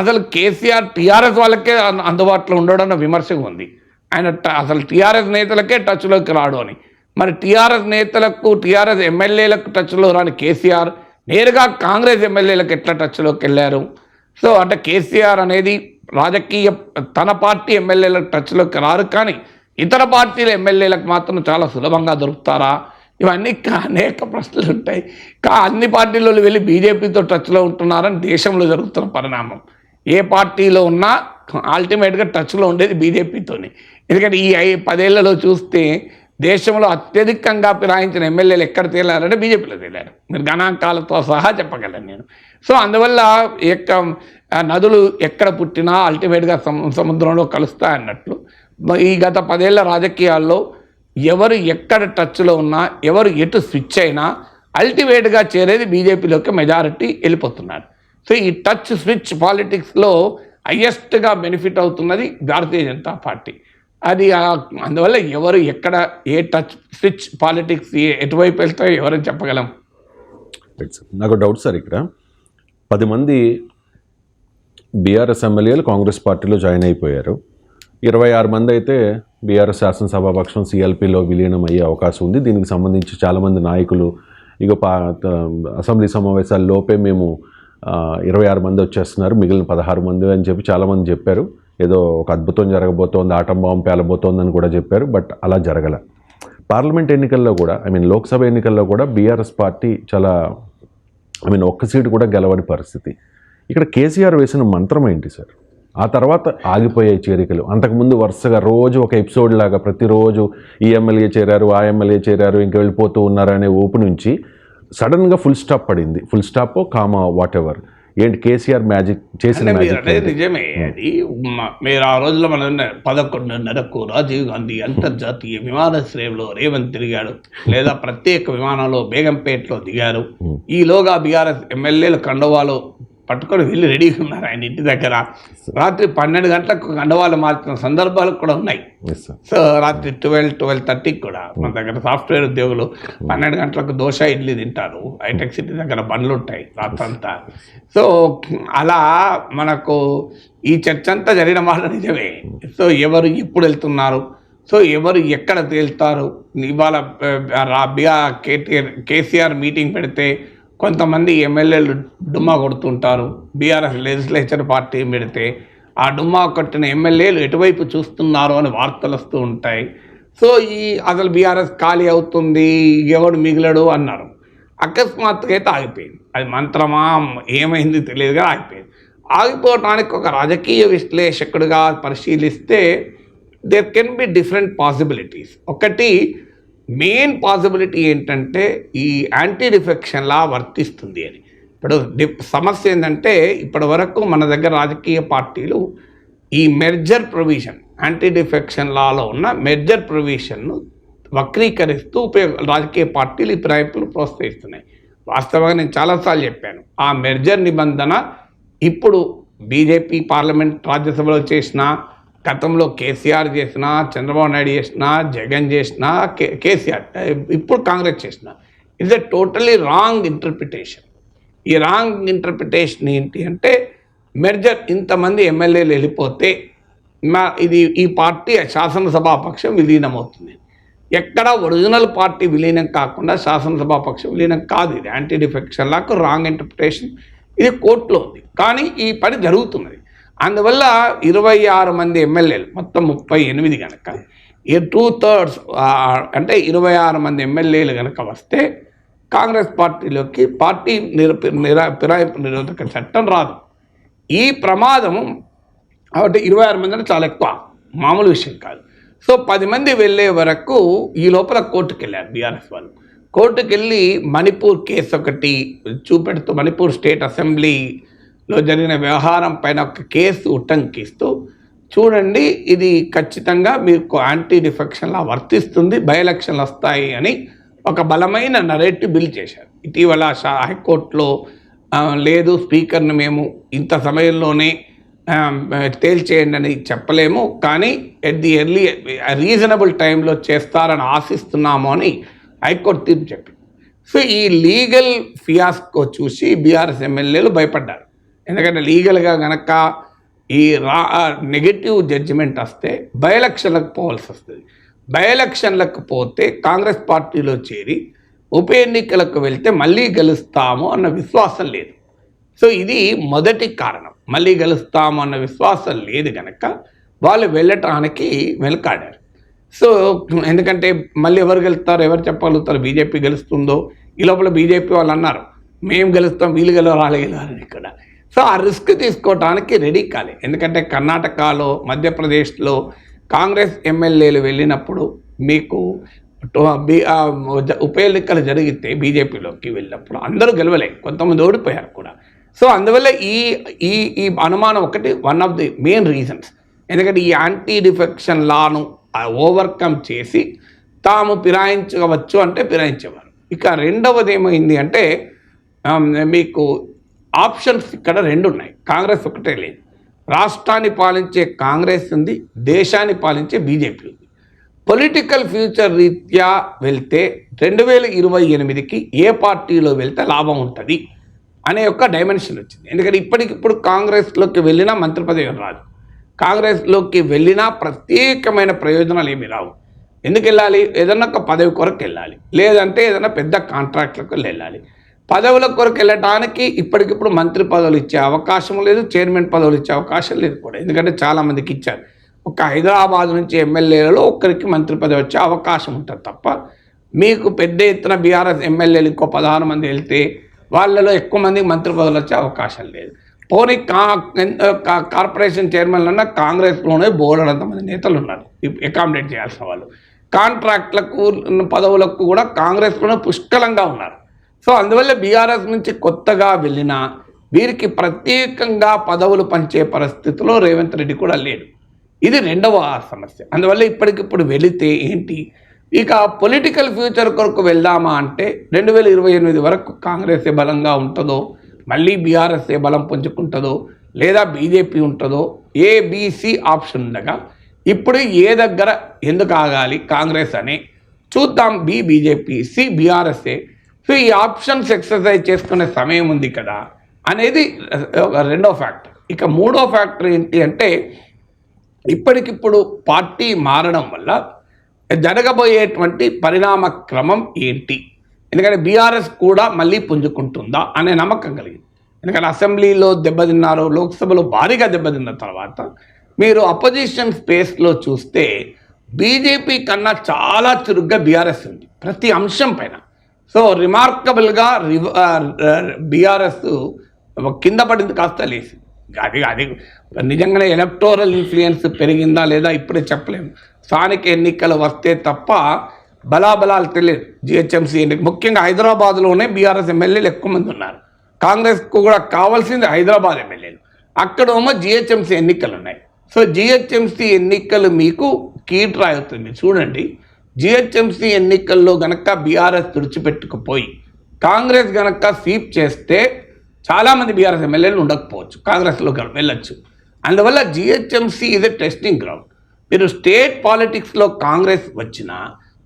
అసలు కేసీఆర్ టీఆర్ఎస్ వాళ్ళకే అందుబాటులో ఉండడం విమర్శగా ఉంది. ఆయన అసలు టీఆర్ఎస్ నేతలకే టచ్లోకి రాడు అని. మరి టీఆర్ఎస్ నేతలకు టీఆర్ఎస్ ఎమ్మెల్యేలకు టచ్లో రాని కేసీఆర్ నేరుగా కాంగ్రెస్ ఎమ్మెల్యేలకు ఎట్లా టచ్లోకి వెళ్ళారు? సో అంటే కేసీఆర్ అనేది రాజకీయ తన పార్టీ ఎమ్మెల్యేలకు టచ్లోకి రారు, కానీ ఇతర పార్టీల ఎమ్మెల్యేలకు మాత్రం చాలా సులభంగా దొరుకుతారా? ఇవన్నీ అనేక ప్రశ్నలు ఉంటాయి. అన్ని పార్టీలలో వెళ్ళి బీజేపీతో టచ్లో ఉంటున్నారని దేశంలో జరుగుతున్న పరిణామం. ఏ పార్టీలో ఉన్నా అల్టిమేట్గా టచ్లో ఉండేది బీజేపీతోనే. ఎందుకంటే ఈ 10 ఏళ్లలో చూస్తే దేశంలో అత్యధికంగా ఫిరాయించిన ఎమ్మెల్యేలు ఎక్కడ తేలారంటే బీజేపీలో తేలారు. మీరు గణాంకాలతో సహా చెప్పగలను నేను. సో అందువల్ల నదులు ఎక్కడ పుట్టినా అల్టిమేట్గా సముద్రంలో కలుస్తాయన్నట్లు ఈ గత 10 ఏళ్ల రాజకీయాల్లో ఎవరు ఎక్కడ టచ్లో ఉన్నా, ఎవరు ఎటు స్విచ్ అయినా అల్టిమేట్గా చేరేది బీజేపీలోకి మెజారిటీ వెళ్ళిపోతున్నారు. సో ఈ టచ్ స్విచ్ పాలిటిక్స్లో హయ్యెస్ట్గా బెనిఫిట్ అవుతున్నది భారతీయ జనతా పార్టీ. అది అందువల్ల ఎవరు ఎక్కడ ఏ టచ్ స్విచ్ పాలిటిక్స్ ఎటువైపు వెళ్తాయో ఎవరని చెప్పగలం. నాకు డౌట్ సార్, ఇక్కడ 10 మంది బీఆర్ఎస్ ఎమ్మెల్యేలు కాంగ్రెస్ పార్టీలో జాయిన్ అయిపోయారు. 26 మంది అయితే బీఆర్ఎస్ శాసనసభాపక్షం సిఎల్పిలో విలీనం అయ్యే అవకాశం ఉంది. దీనికి సంబంధించి చాలామంది నాయకులు అసెంబ్లీ సమావేశాల లోపే మేము 26 మంది వచ్చేస్తున్నారు, మిగిలిన 16 మంది అని చెప్పి చాలామంది చెప్పారు. ఏదో ఒక అద్భుతం జరగబోతోంది, ఆటం బాంబు పేలబోతోందని కూడా చెప్పారు. బట్ అలా జరగల. పార్లమెంట్ ఎన్నికల్లో కూడా లోక్సభ ఎన్నికల్లో కూడా బీఆర్ఎస్ పార్టీ చాలా ఒక్క సీటు కూడా గెలవని పరిస్థితి. ఇక్కడ కేసీఆర్ వేసిన మంత్రం ఏంటి సార్? ఆ తర్వాత ఆగిపోయాయి చేరికలు. అంతకుముందు వరుసగా రోజు ఒక ఎపిసోడ్ లాగా ప్రతిరోజు ఈ ఎమ్మెల్యే చేరారు, ఆ ఎమ్మెల్యే చేరారు, ఇంక వెళ్ళిపోతూ ఉన్నారు అనే ఊపు నుంచి సడన్గా ఫుల్ స్టాప్ పడింది. Full stop comma what ever. ఏంటి కేసీఆర్ మ్యాజిక్ చేసిన మ్యాజిక్? నిజమే. అది మీరు ఆ రోజుల్లో మనం 11:30కు రాజీవ్ గాంధీ అంతర్జాతీయ విమానాశ్రయంలో రేవంత్ తిరిగాడు, లేదా ప్రత్యేక విమానంలో బేగంపేటలో దిగారు. ఈలోగా బీఆర్ఎస్ ఎమ్మెల్యేలు కండువాలో పట్టుకొని వెళ్ళి రెడీగా ఉన్నారు ఆయన ఇంటి దగ్గర. రాత్రి 12 గంటలకు కండువాలు మార్చిన సందర్భాలు కూడా ఉన్నాయి. సో రాత్రి 12:30కి కూడా మన దగ్గర సాఫ్ట్వేర్ ఉద్యోగులు 12 గంటలకు దోశ ఇడ్లీ తింటారు. హైటెక్ సిటీ దగ్గర బండ్లు ఉంటాయి రాత్రంతా. సో అలా మనకు ఈ చర్చ అంతా జరిగిన మాట నిజమే. సో ఎవరు ఎప్పుడు వెళ్తున్నారు, సో ఎవరు ఎక్కడ తేలుతారు. ఇవాళ కేసీఆర్ మీటింగ్ పెడితే కొంతమంది ఎమ్మెల్యేలు డుమ్మా కొడుతుంటారు. బీఆర్ఎస్ లెజిస్లేచర్ పార్టీ పెడితే ఆ డుమ్మా కొట్టిన ఎమ్మెల్యేలు ఎటువైపు చూస్తున్నారు అని వార్తలు వస్తూ ఉంటాయి. సో అసలు బీఆర్ఎస్ ఖాళీ అవుతుంది, ఎవడు మిగిలడు అన్నారు. అకస్మాత్తుగా అయితే ఆగిపోయింది. అది మంత్రమా ఏమైంది తెలియదుగా ఆగిపోయింది. ఆగిపోవడానికి ఒక రాజకీయ విశ్లేషకుడిగా పరిశీలిస్తే there can be different possibilities. ఒకటి మెయిన్ పాసిబిలిటీ ఏంటంటే ఈ యాంటీ డిఫెక్షన్ లా వర్తిస్తుంది అని. ఇప్పుడు సమస్య ఏంటంటే ఇప్పటి వరకు మన దగ్గర రాజకీయ పార్టీలు ఈ మెర్జర్ ప్రొవిజన్, యాంటీ డిఫెక్షన్ లాలో ఉన్న మెర్జర్ ప్రొవిజన్ను వక్రీకరిస్తూ రాజకీయ పార్టీలు ఈ ప్రయత్నాలు ప్రోత్సహిస్తున్నాయి. వాస్తవంగా నేను చాలాసార్లు చెప్పాను, ఆ మెర్జర్ నిబంధన ఇప్పుడు బీజేపీ పార్లమెంట్ రాజ్యసభలో చేసిన, గతంలో కేసీఆర్ చేసిన, చంద్రబాబు నాయుడు చేసిన, జగన్ చేసిన, కేసీఆర్ ఇప్పుడు కాంగ్రెస్ చేసిన, it's a totally wrong interpretation. ఈ రాంగ్ ఇంటర్ప్రిటేషన్ ఏంటి అంటే మెర్జర్ ఇంతమంది ఎమ్మెల్యేలు వెళ్ళిపోతే ఈ పార్టీ శాసనసభాపక్షం విలీనమవుతుంది. ఎక్కడ ఒరిజినల్ పార్టీ విలీనం కాకుండా శాసనసభాపక్షం విలీనం కాదు. ఇది యాంటీ డిఫెక్షన్ లాకు రాంగ్ ఇంటర్ప్రిటేషన్. ఇది కోర్టులో ఉంది, కానీ ఈ పని జరుగుతున్నది. అందువల్ల 26 మంది ఎమ్మెల్యేలు మొత్తం 38 కనుక 2/3 అంటే 26 మంది ఎమ్మెల్యేలు కనుక వస్తే కాంగ్రెస్ పార్టీలోకి పార్టీ ఫిరాయింపు నిరోధక చట్టం రాదు. ఈ ప్రమాదం కాబట్టి 26 మంది అంటే చాలా ఎక్కువ, మామూలు విషయం కాదు. సో 10 మంది వెళ్ళే వరకు ఈ లోపల కోర్టుకు వెళ్ళారు బీఆర్ఎస్ వాళ్ళు. కోర్టుకు వెళ్ళి మణిపూర్ కేసు ఒకటి చూపెడుతూ మణిపూర్ స్టేట్ అసెంబ్లీలో జరిగిన వ్యవహారం పైన ఒక కేసు ఉటంకిస్తూ, చూడండి ఇది ఖచ్చితంగా మీకు యాంటీ డిఫెక్షన్లా వర్తిస్తుంది, బై ఎలక్షన్లు వస్తాయి అని ఒక బలమైన నరేటివ్ బిల్ చేశారు. ఇటీవల హైకోర్టులో లేదు, స్పీకర్ని మేము ఇంత సమయంలోనే తేల్చేయండి అని చెప్పలేము, కానీ ఎట్ ది ఎర్లీ రీజనబుల్ టైంలో చేస్తారని ఆశిస్తున్నాము అని హైకోర్టు తీర్పు చెప్పింది. సో ఈ లీగల్ ఫియాస్కో చూసి బీఆర్ఎస్ ఎమ్మెల్యేలు భయపడ్డారు. ఎందుకంటే లీగల్గా కనుక ఈ నెగటివ్ జడ్జిమెంట్ వస్తే బై ఎలక్షన్లకు పోవాల్సి వస్తుంది. బై ఎలక్షన్లకు పోతే కాంగ్రెస్ పార్టీలో చేరి ఉప ఎన్నికలకు వెళ్తే మళ్ళీ గెలుస్తాము అన్న విశ్వాసం లేదు. సో ఇది మొదటి కారణం. మళ్ళీ గెలుస్తాము అన్న విశ్వాసం లేదు కనుక వాళ్ళు వెళ్ళటానికి వెనకాడారు. సో ఎందుకంటే మళ్ళీ ఎవరు గెలుస్తారు, ఎవరు చెప్పగలుగుతారు బీజేపీ గెలుస్తుందో? ఈ లోపల బీజేపీ వాళ్ళు అన్నారు మేము గెలుస్తాం, వీళ్ళు గెలవాలి ఇక్కడ. సో ఆ రిస్క్ తీసుకోవడానికి రెడీ కాలే. ఎందుకంటే కర్ణాటకలో, మధ్యప్రదేశ్లో కాంగ్రెస్ ఎమ్మెల్యేలు వెళ్ళినప్పుడు మీకు ఉప ఎన్నికలు జరిగితే బీజేపీలోకి వెళ్ళినప్పుడు అందరూ గెలవలే, కొంతమంది ఓడిపోయారు కూడా. సో అందువల్ల ఈ ఈ ఈ అనుమానం ఒకటి one of the main reasons. ఎందుకంటే ఈ యాంటీ డిఫెక్షన్ లాను ఓవర్కమ్ చేసి తాము ఫిరాయించవచ్చు అంటే ఫిరాయించేవారు. ఇక రెండవది ఏమైంది అంటే మీకు ఆప్షన్స్ ఇక్కడ రెండు ఉన్నాయి, కాంగ్రెస్ ఒకటే లేదు. రాష్ట్రాన్ని పాలించే కాంగ్రెస్ ఉంది, దేశాన్ని పాలించే బీజేపీ ఉంది. పొలిటికల్ ఫ్యూచర్ రీత్యా వెళ్తే 2028కి ఏ పార్టీలో వెళ్తే లాభం ఉంటుంది అనే ఒక డైమెన్షన్ వచ్చింది. ఎందుకంటే ఇప్పటికిప్పుడు కాంగ్రెస్లోకి వెళ్ళినా మంత్రి పదవి రాదు, కాంగ్రెస్లోకి వెళ్ళినా ప్రత్యేకమైన ప్రయోజనాలు ఏమి రావు. ఎందుకు వెళ్ళాలి? ఏదన్నా ఒక పదవి కొరకు వెళ్ళాలి, లేదంటే ఏదైనా పెద్ద కాంట్రాక్ట్లకు వెళ్ళాలి. పదవుల కొరకు వెళ్ళడానికి ఇప్పటికిప్పుడు మంత్రి పదవులు ఇచ్చే అవకాశం లేదు, చైర్మన్ పదవులు ఇచ్చే అవకాశం లేదు కూడా. ఎందుకంటే చాలామందికి ఇచ్చారు. ఒక హైదరాబాద్ నుంచి ఎమ్మెల్యేలలో ఒక్కరికి మంత్రి పదవి వచ్చే అవకాశం ఉంటుంది తప్ప మీకు పెద్ద ఎత్తున బీఆర్ఎస్ ఎమ్మెల్యేలు ఇంకో 16 మంది వెళ్తే వాళ్ళలో ఎక్కువ మందికి మంత్రి పదవులు వచ్చే అవకాశం లేదు. పోనీ కార్పొరేషన్ చైర్మన్లన్నా కాంగ్రెస్లోనే బోలెడంతమంది నేతలు ఉన్నారు అకామిడేట్ చేయాల్సిన వాళ్ళు. కాంట్రాక్ట్లకు పదవులకు కూడా కాంగ్రెస్లోనే పుష్కలంగా ఉన్నారు. సో అందువల్ల బీఆర్ఎస్ నుంచి కొత్తగా వెళ్ళినా వీరికి ప్రత్యేకంగా పదవులు పంచే పరిస్థితిలో రేవంత్ రెడ్డి కూడా లేడు. ఇది రెండవ సమస్య. అందువల్ల ఇప్పటికిప్పుడు వెళితే ఏంటి, ఇక పొలిటికల్ ఫ్యూచర్ కొరకు వెళ్దామా అంటే 2028 వరకు కాంగ్రెస్ బలంగా ఉంటుందో, మళ్ళీ బీఆర్ఎస్ బలం పుంజుకుంటుందో, లేదా బీజేపీ ఉంటుందో, ఏబీసీ ఆప్షన్ ఉండగా ఇప్పుడు ఏ దగ్గర ఎందుకు ఆగాలి కాంగ్రెస్ అని చూద్దాం. బీజేపీ, బీఆర్ఎస్ఏ. సో ఈ ఆప్షన్స్ ఎక్సర్సైజ్ చేసుకునే సమయం ఉంది కదా అనేది రెండో ఫ్యాక్టర్. ఇక మూడో ఫ్యాక్టర్ ఏంటి అంటే ఇప్పటికిప్పుడు పార్టీ మారడం వల్ల జరగబోయేటువంటి పరిణామ క్రమం ఏంటి. ఎందుకంటే బీఆర్ఎస్ కూడా మళ్ళీ పుంజుకుంటుందా అనే నమ్మకం కలిగింది. ఎందుకంటే అసెంబ్లీలో దెబ్బతిన్నారు, లోక్సభలో భారీగా దెబ్బతిన్న తర్వాత మీరు అపోజిషన్ స్పేస్లో చూస్తే బీజేపీ కన్నా చాలా చురుగ్గా బీఆర్ఎస్ ఉంది ప్రతి అంశం పైన. సో రిమార్కబుల్గా బీఆర్ఎస్ కింద పడింది కాస్త లేసి. అది నిజంగానే ఎలక్టోరల్ ఇన్ఫ్లుయెన్స్ పెరిగిందా లేదా ఇప్పుడే చెప్పలేము. స్థానిక ఎన్నికలు వస్తే తప్ప బలాబలాలు తెలియదు. జిహెచ్ఎంసీ ఎన్నిక ముఖ్యంగా హైదరాబాద్లోనే బీఆర్ఎస్ ఎమ్మెల్యేలు ఎక్కువ మంది ఉన్నారు. కాంగ్రెస్కు కూడా కావాల్సింది హైదరాబాద్ ఎమ్మెల్యేలు. అక్కడేమో జిహెచ్ఎంసీ ఎన్నికలు ఉన్నాయి. సో జిహెచ్ఎంసీ ఎన్నికలు మీకు కీట్రా అవుతుంది. చూడండి, జిహెచ్ఎంసీ ఎన్నికల్లో గనక బీఆర్ఎస్ తుడిచిపెట్టుకుపోయి కాంగ్రెస్ గనక స్వీప్ చేస్తే చాలామంది బీఆర్ఎస్ ఎమ్మెల్యేలు ఉండకపోవచ్చు, కాంగ్రెస్లో వెళ్ళొచ్చు. అందువల్ల జిహెచ్ఎంసీ ఇది టెస్టింగ్ గ్రౌండ్. మీరు స్టేట్ పాలిటిక్స్లో కాంగ్రెస్ వచ్చినా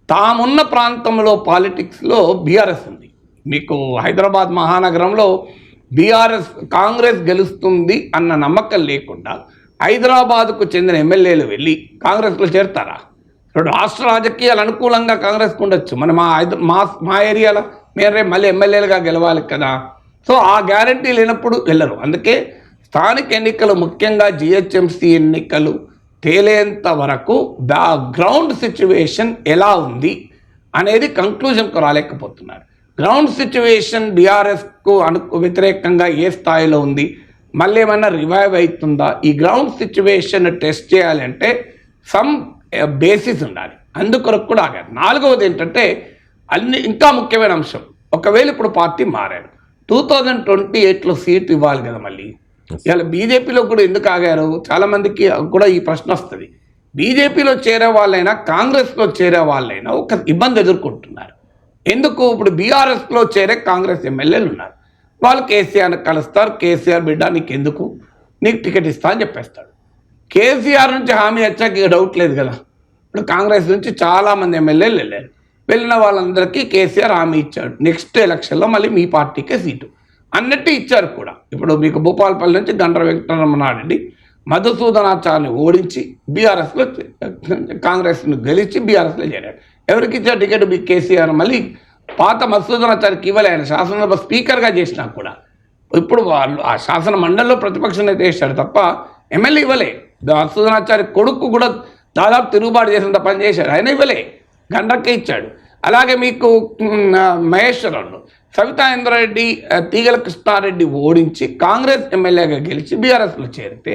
తామున్న ప్రాంతంలో పాలిటిక్స్లో బీఆర్ఎస్ ఉంది. మీకు హైదరాబాద్ మహానగరంలో కాంగ్రెస్ గెలుస్తుంది అన్న నమ్మకం లేకుండా హైదరాబాద్కు చెందిన ఎమ్మెల్యేలు వెళ్ళి కాంగ్రెస్లో చేరుతారా? రాష్ట్ర రాజకీయాలు అనుకూలంగా కాంగ్రెస్కు ఉండొచ్చు, మన మా ఏరియాలో మీరే మళ్ళీ ఎమ్మెల్యేలుగా గెలవాలి కదా. సో ఆ గ్యారంటీ లేనప్పుడు వెళ్ళరు. అందుకే స్థానిక ఎన్నికలు ముఖ్యంగా జిహెచ్ఎంసీ ఎన్నికలు తేలేంత వరకు గ్రౌండ్ సిచ్యువేషన్ ఎలా ఉంది అనేది కంక్లూజన్కు రాలేకపోతున్నారు. గ్రౌండ్ సిచ్యువేషన్ బీఆర్ఎస్కు వ్యతిరేకంగా ఏ స్థాయిలో ఉంది, మళ్ళీ ఏమన్నా రివైవ్ అవుతుందా, ఈ గ్రౌండ్ సిచ్యువేషన్ టెస్ట్ చేయాలంటే సమ్ బేసిస్ ఉండాలి. అందుకొరకు కూడా ఆగారు. నాలుగవది ఏంటంటే ఇంకా ముఖ్యమైన అంశం, ఒకవేళ ఇప్పుడు పార్టీ మారారు 2028లో సీట్ ఇవ్వాలి కదా మళ్ళీ. ఇవాళ బీజేపీలో కూడా ఎందుకు ఆగారు చాలామందికి కూడా ఈ ప్రశ్న వస్తుంది. బీజేపీలో చేరే వాళ్ళైనా కాంగ్రెస్లో చేరే వాళ్ళైనా ఒక ఇబ్బంది ఎదుర్కొంటున్నారు. ఎందుకు? ఇప్పుడు బీఆర్ఎస్లో చేరే కాంగ్రెస్ ఎమ్మెల్యేలు ఉన్నారు, వాళ్ళు కేసీఆర్ని కలుస్తారు. కేసీఆర్ బిడ్డ నీకు ఎందుకు, నీకు టికెట్ ఇస్తా అని చెప్పేస్తాడు. కేసీఆర్ నుంచి హామీ వచ్చాక ఇక డౌట్ లేదు కదా. ఇప్పుడు కాంగ్రెస్ నుంచి చాలామంది ఎమ్మెల్యేలు వెళ్ళారు, వెళ్ళిన వాళ్ళందరికీ కేసీఆర్ హామీ ఇచ్చాడు నెక్స్ట్ ఎలక్షన్లో మళ్ళీ మీ పార్టీకే సీటు అన్నట్టు ఇచ్చారు కూడా. ఇప్పుడు మీకు భూపాలపల్లి నుంచి గండ్ర వెంకటరమణారెడ్డి మధుసూదనాచార్ని ఓడించి బీఆర్ఎస్లో కాంగ్రెస్ను గెలిచి బీఆర్ఎస్లో చేరాడు. ఎవరికి ఇచ్చారు టికెట్? కేసీఆర్. మళ్ళీ పాత మధుసూదనాచారికి ఇవ్వలే, ఆయన శాసనసభ స్పీకర్గా చేసినా కూడా. ఇప్పుడు వాళ్ళు ఆ శాసన మండలిలో ప్రతిపక్ష నేత వేశాడు తప్ప ఎమ్మెల్యే ఇవ్వలే. మధుసూదనాచారి కొడుకు కూడా దాదాపు తిరుగుబాటు చేసినంత పని చేశాడు, ఆయన ఇవ్వలే, గండ్రకే ఇచ్చాడు. అలాగే మీకు మహేశ్వరంలో సవితా ఇంద్రారెడ్డి తీగల కృష్ణారెడ్డి ఓడించి కాంగ్రెస్ ఎమ్మెల్యేగా గెలిచి బీఆర్ఎస్లో చేరితే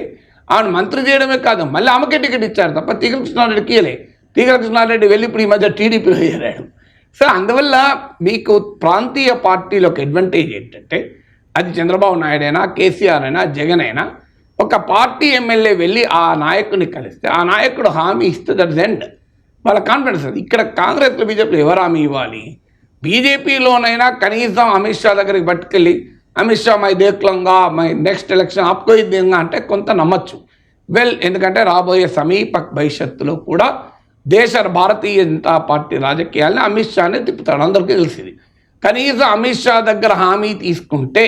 ఆమెను మంత్రి చేయడమే కాదు మళ్ళీ ఆమెకే టికెట్ ఇచ్చారు తప్ప తీగల కృష్ణారెడ్డికి ఇయ్యలే. తీగల కృష్ణారెడ్డి వెళ్ళి ఇప్పుడు ఈ మధ్య టీడీపీలో చేరాడు. సో అందువల్ల మీకు ప్రాంతీయ పార్టీలకు అడ్వాంటేజ్ ఏంటంటే అది చంద్రబాబు నాయుడు అయినా కేసీఆర్ అయినా జగన్ అయినా ఒక పార్టీ ఎమ్మెల్యే వెళ్ళి ఆ నాయకుడిని కలిస్తే ఆ నాయకుడు హామీ ఇస్తే దట్స్ ఎండ్, వాళ్ళ కాన్ఫిడెన్స్ అది. ఇక్కడ కాంగ్రెస్లో బీజేపీలో ఎవరు హామీ ఇవ్వాలి? బీజేపీలోనైనా కనీసం అమిత్ షా దగ్గరికి పట్టుకెళ్ళి అమిత్ షా మై దేక్లంగా మై నెక్స్ట్ ఎలక్షన్ ఆప్కో ఇద్దంగా అంటే కొంత నమ్మచ్చు. ఎందుకంటే రాబోయే సమీప భవిష్యత్తులో కూడా దేశ భారతీయ జనతా పార్టీ రాజకీయాలని అమిత్ షానే తిప్పుతాడు, అందరికీ తెలిసింది. కనీసం అమిత్ షా దగ్గర హామీ తీసుకుంటే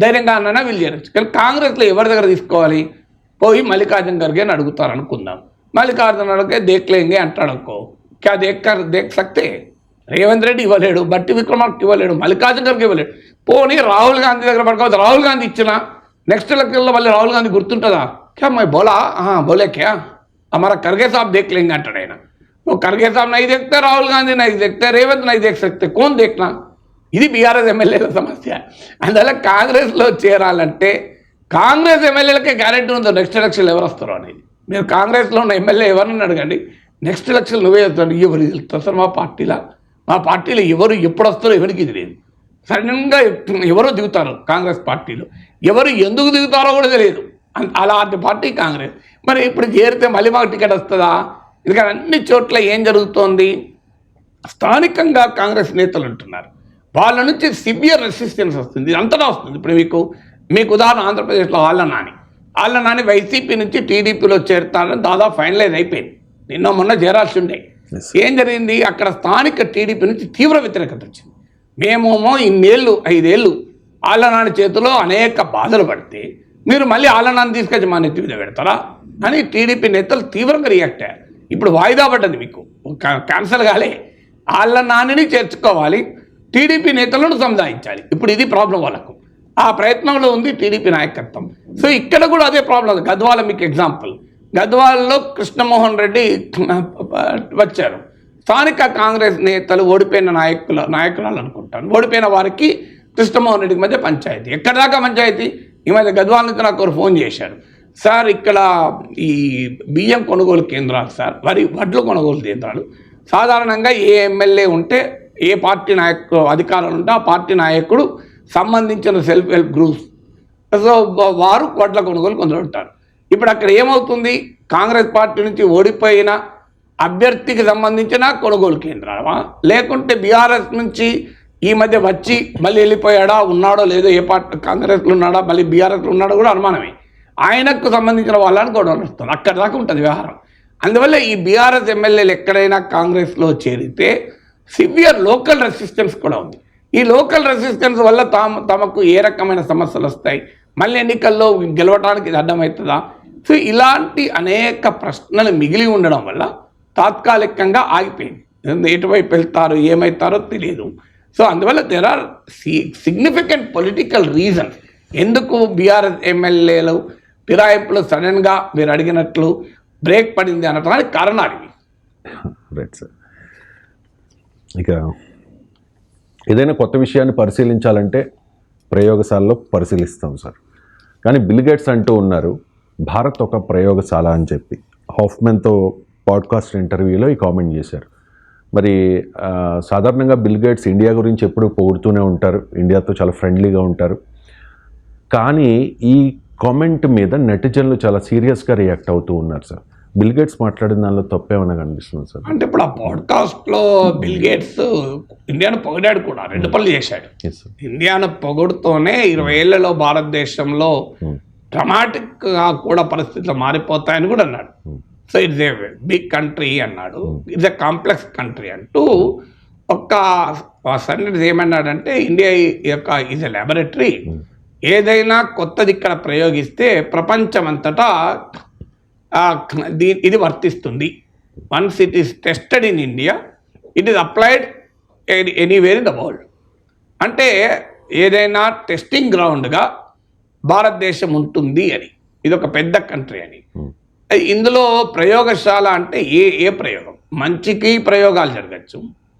ధైర్యంగా అన్నా వీళ్ళు చేయొచ్చు. కానీ కాంగ్రెస్లో ఎవరి దగ్గర తీసుకోవాలి? పోయి మల్లికార్జున ఖర్గే అని అడుగుతారు అనుకుందాం. మల్లికార్జున ఖర్గే దేక్లేంగే అంటాడు అనుకో, క్యా దేక్ సక్తే? రేవంత్ రెడ్డి ఇవ్వలేడు, బట్టి విక్రమార్క ఇవ్వలేడు, మల్లికార్జున ఖర్గే ఇవ్వలేడు. పోనీ రాహుల్ గాంధీ దగ్గర పడుకోవచ్చు. రాహుల్ గాంధీ ఇచ్చిన నెక్స్ట్ ఎలక్షన్లో మళ్ళీ రాహుల్ గాంధీ గుర్తుంటుందా? క్యా మై బోలా బోలే క్యా हमारा करगे साहब देख लेंगे अंटाడు ఆయన. वो करगे साहब नहीं देखते, राहुल गांधी नहीं देखते, रेवंत नहीं देख सकते, कौन देखना? ఇది బీఆర్ఎస్ ఎమ్మెల్యేల సమస్య. అందువల్ల కాంగ్రెస్లో చేరాలంటే కాంగ్రెస్ ఎమ్మెల్యేలకే గ్యారెంటీ ఉందో నెక్స్ట్ ఎలక్షన్ ఎవరు వస్తారో అనేది. మీరు కాంగ్రెస్లో ఉన్న ఎమ్మెల్యే ఎవరని అడగండి, నెక్స్ట్ ఎలక్షన్ నువ్వే వెళ్తాడు, ఎవరు వెళ్తారు సార్ మా పార్టీలో ఎవరు ఎప్పుడు వస్తారో ఎవరికి ఇది లేదు. సడన్గా ఎవరో దిగుతారు కాంగ్రెస్ పార్టీలో, ఎవరు ఎందుకు దిగుతారో కూడా తెలియదు. అలాంటి పార్టీ కాంగ్రెస్. మరి ఇప్పుడు చేరితే మళ్ళీ మాకు టికెట్ వస్తుందా? ఎందుకంటే అన్ని చోట్ల ఏం జరుగుతోంది, స్థానికంగా కాంగ్రెస్ నేతలు ఉంటున్నారు, వాళ్ళ నుంచి సివియర్ రెసిస్టెన్స్ వస్తుంది, అంతటా వస్తుంది. ఇప్పుడు మీకు ఉదాహరణ ఆంధ్రప్రదేశ్లో ఆళ్ళ నాని వైసీపీ నుంచి టీడీపీలో చేరుతారని దాదాపు ఫైనలైజ్ అయిపోయింది. నిన్న మొన్న చేరాల్సి ఉండే. ఏం జరిగింది, అక్కడ స్థానిక టీడీపీ నుంచి తీవ్ర వ్యతిరేకత వచ్చింది. మేమేమో 5 ఏళ్ళు ఆళ్ళ నాని చేతిలో అనేక బాధలు పడితే మీరు మళ్ళీ ఆళ్ళ నాని తీసుకొచ్చి మా నెత్తి మీద పెడతారా అని టీడీపీ నేతలు తీవ్రంగా రియాక్ట్ అయ్యారు. ఇప్పుడు వాయిదా పడ్డది, మీకు క్యాన్సల్ కాలే. ఆళ్ళ నానిని చేర్చుకోవాలి, టీడీపీ నేతలను సముదాయించాలి. ఇప్పుడు ఇది ప్రాబ్లం వాళ్ళకు. ఆ ప్రయత్నంలో ఉంది టీడీపీ నాయకత్వం. సో ఇక్కడ కూడా అదే ప్రాబ్లం. గద్వాల మీకు ఎగ్జాంపుల్, గద్వాలలో కృష్ణమోహన్ రెడ్డి వచ్చారు. స్థానిక కాంగ్రెస్ నేతలు ఓడిపోయిన నాయకురాలు అనుకుంటాను, ఓడిపోయిన వారికి కృష్ణమోహన్ రెడ్డికి మధ్య పంచాయతీ. ఎక్కడ దాకా పంచాయతీ? ఈ మధ్య గద్వాల నుంచి నాకు ఫోన్ చేశారు, సార్ ఇక్కడ ఈ బియ్యం కొనుగోలు కేంద్రాలు సార్, వడ్లు కొనుగోలు కేంద్రాలు సాధారణంగా ఏ ఎమ్మెల్యే ఉంటే ఏ పార్టీ నాయకుడు అధికారులు ఉంటే ఆ పార్టీ నాయకుడు సంబంధించిన సెల్ఫ్ హెల్ప్ గ్రూప్స్ సో వారు వడ్ల కొనుగోలు కొందరు ఉంటారు. ఇప్పుడు అక్కడ ఏమవుతుంది, కాంగ్రెస్ పార్టీ నుంచి ఓడిపోయిన అభ్యర్థికి సంబంధించిన కొనుగోలు కేంద్రాలా, లేకుంటే బీఆర్ఎస్ నుంచి ఈ మధ్య వచ్చి మళ్ళీ వెళ్ళిపోయాడా, ఉన్నాడో లేదో, ఏ పార్టీ కాంగ్రెస్లో ఉన్నాడా మళ్ళీ బీఆర్ఎస్లో ఉన్నాడో కూడా అనుమానమే. ఆయనకు సంబంధించిన వాళ్ళని గొడవ నడుస్తుంది, అక్కడ దాకా ఉంటుంది వ్యవహారం. అందువల్ల ఈ బీఆర్ఎస్ ఎమ్మెల్యేలు ఎక్కడైనా కాంగ్రెస్లో చేరితే సివియర్ లోకల్ రెసిస్టెన్స్ కూడా ఉంది. ఈ లోకల్ రెసిస్టెన్స్ వల్ల తమకు ఏ రకమైన సమస్యలు వస్తాయి, మళ్ళీ ఎన్నికల్లో గెలవడానికి ఇది అడ్డమవుతుందా? సో ఇలాంటి అనేక ప్రశ్నలు మిగిలి ఉండడం వల్ల తాత్కాలికంగా ఆగిపోయింది. ఎటువైపు వెళ్తారో ఏమవుతారో తెలియదు. సో అందువల్ల there are significant political reasons ఎందుకు బీఆర్ఎస్ ఎమ్మెల్యేలు ఫిరాయింపులు సడన్గా మీరు అడిగినట్లు బ్రేక్ పడింది అనడానికి కారణాలు ఇవి. Right sir. ఇక ఏదైనా కొత్త విషయాన్ని పరిశీలించాలంటే ప్రయోగశాలలో పరిశీలిస్తాం సార్. కానీ బిల్ గేట్స్ అంటూ ఉన్నారు భారత్ ఒక ప్రయోగశాల అని చెప్పి. హాఫ్మెన్తో పాడ్కాస్ట్ ఇంటర్వ్యూలో ఈ కామెంట్ చేశారు. మరి సాధారణంగా బిల్ గేట్స్ ఇండియా గురించి ఎప్పుడూ పొగుడుతూనే ఉంటారు, ఇండియాతో చాలా ఫ్రెండ్లీగా ఉంటారు. కానీ ఈ కామెంట్ మీద నెటిజన్లు చాలా సీరియస్గా రియాక్ట్ అవుతూ ఉన్నారు సార్. బిల్ గేట్స్ మాట్లాడిన దానిలో తప్పేమన్నా కనిపిస్తుంది సార్? అంటే ఇప్పుడు ఆ పాడ్కాస్ట్లో బిల్ గేట్స్ ఇండియాను పొగిడాడు కూడా, 2 పనులు చేశాడు. ఇండియాను పొగుడుతూనే 20 ఏళ్లలో భారతదేశంలో డ్రమాటిక్గా కూడా పరిస్థితులు మారిపోతాయని కూడా అన్నాడు. So it's a big country అన్నాడు, ఇట్స్ ఎ కాంప్లెక్స్ కంట్రీ అంటూ ఒక్క సెంటెన్స్ ఏమన్నాడంటే ఇండియా యొక్క ఈజ్ ఎ ల్యాబొరేటరీ, ఏదైనా కొత్తది ఇక్కడ ప్రయోగిస్తే ప్రపంచమంతటా ఇది వర్తిస్తుంది. Once it is tested in India it is applied anywhere in the world. అంటే ఏదైనా టెస్టింగ్ గ్రౌండ్గా భారతదేశం ఉంటుంది అని, ఇది ఒక పెద్ద కంట్రీ అని. ఇందులో ప్రయోగశాల అంటే ఏ ప్రయోగం, మంచికి ప్రయోగాలు జరగచ్చు,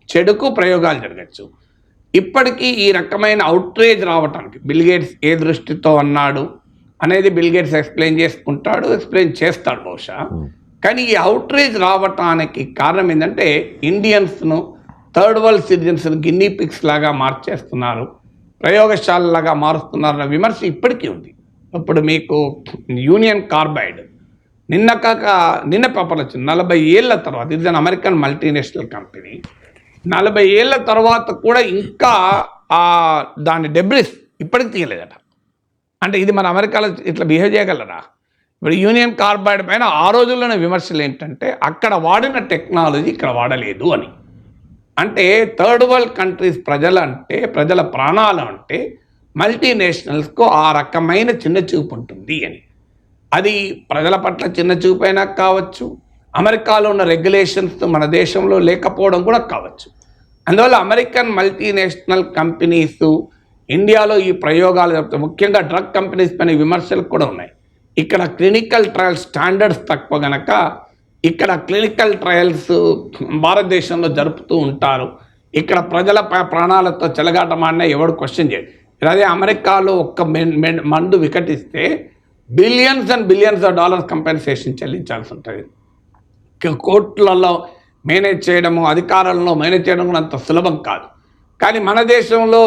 చెడుకు ప్రయోగాలు జరగచ్చు. ఇప్పటికీ ఈ రకమైన అవుట్రేజ్ రావటానికి బిల్ గేట్స్ ఏ దృష్టితో అన్నాడు అనేది బిల్ గేట్స్ ఎక్స్ప్లెయిన్ చేస్తాడు బహుశా. కానీ ఈ అవుట్రేజ్ రావటానికి కారణం ఏంటంటే ఇండియన్స్ను థర్డ్ వరల్డ్ సిటిజన్స్ను గిన్నీ పిక్స్ లాగా మార్చేస్తున్నారు, ప్రయోగశాలలాగా మారుస్తున్నారన్న విమర్శ ఇప్పటికీ ఉంది. ఇప్పుడు మీకు యూనియన్ కార్బైడ్ నిన్న పేపర్లు వచ్చింది, 40 ఏళ్ల తర్వాత, ఇది అమెరికన్ మల్టీనేషనల్ కంపెనీ, 40 ఏళ్ల తర్వాత కూడా ఇంకా దాని డెబ్రిస్ ఇప్పటికి తీయలేదట. అంటే ఇది మన అమెరికాలో ఇట్లా బిహేవ్ చేయగలరా? ఇప్పుడు యూనియన్ కార్బైడ్ పైన ఆ రోజుల్లోనే విమర్శలు ఏంటంటే అక్కడ వాడిన టెక్నాలజీ ఇక్కడ వాడలేదు అని. అంటే థర్డ్ వరల్డ్ కంట్రీస్ ప్రజల ప్రాణాలు అంటే మల్టీనేషనల్స్కు ఆ రకమైన చిన్న చూపు ఉంటుంది అని. అది ప్రజల పట్ల చిన్న చూపైనా కావచ్చు, అమెరికాలో ఉన్న రెగ్యులేషన్స్ మన దేశంలో లేకపోవడం కూడా కావచ్చు. అందువల్ల అమెరికన్ మల్టీనేషనల్ కంపెనీస్ ఇండియాలో ఈ ప్రయోగాలు జరుపుతాయి. ముఖ్యంగా డ్రగ్ కంపెనీస్ పైన విమర్శలు కూడా ఉన్నాయి. ఇక్కడ క్లినికల్ ట్రయల్స్ స్టాండర్డ్స్ తక్కువ గనక ఇక్కడ క్లినికల్ ట్రయల్స్ భారతదేశంలో జరుపుతూ ఉంటారు. ఇక్కడ ప్రజల ప్రాణాలతో చెలగాటమాడినా ఎవడు క్వశ్చన్ చేయడు. అదే అమెరికాలో ఒక్క మందు వికటిస్తే billions and billions of dollars compensation చెల్లించాల్సి ఉంటుంది. కోర్టులలో మేనేజ్ చేయడము, అధికారులను మేనేజ్ చేయడం కూడా అంత సులభం కాదు. కానీ మన దేశంలో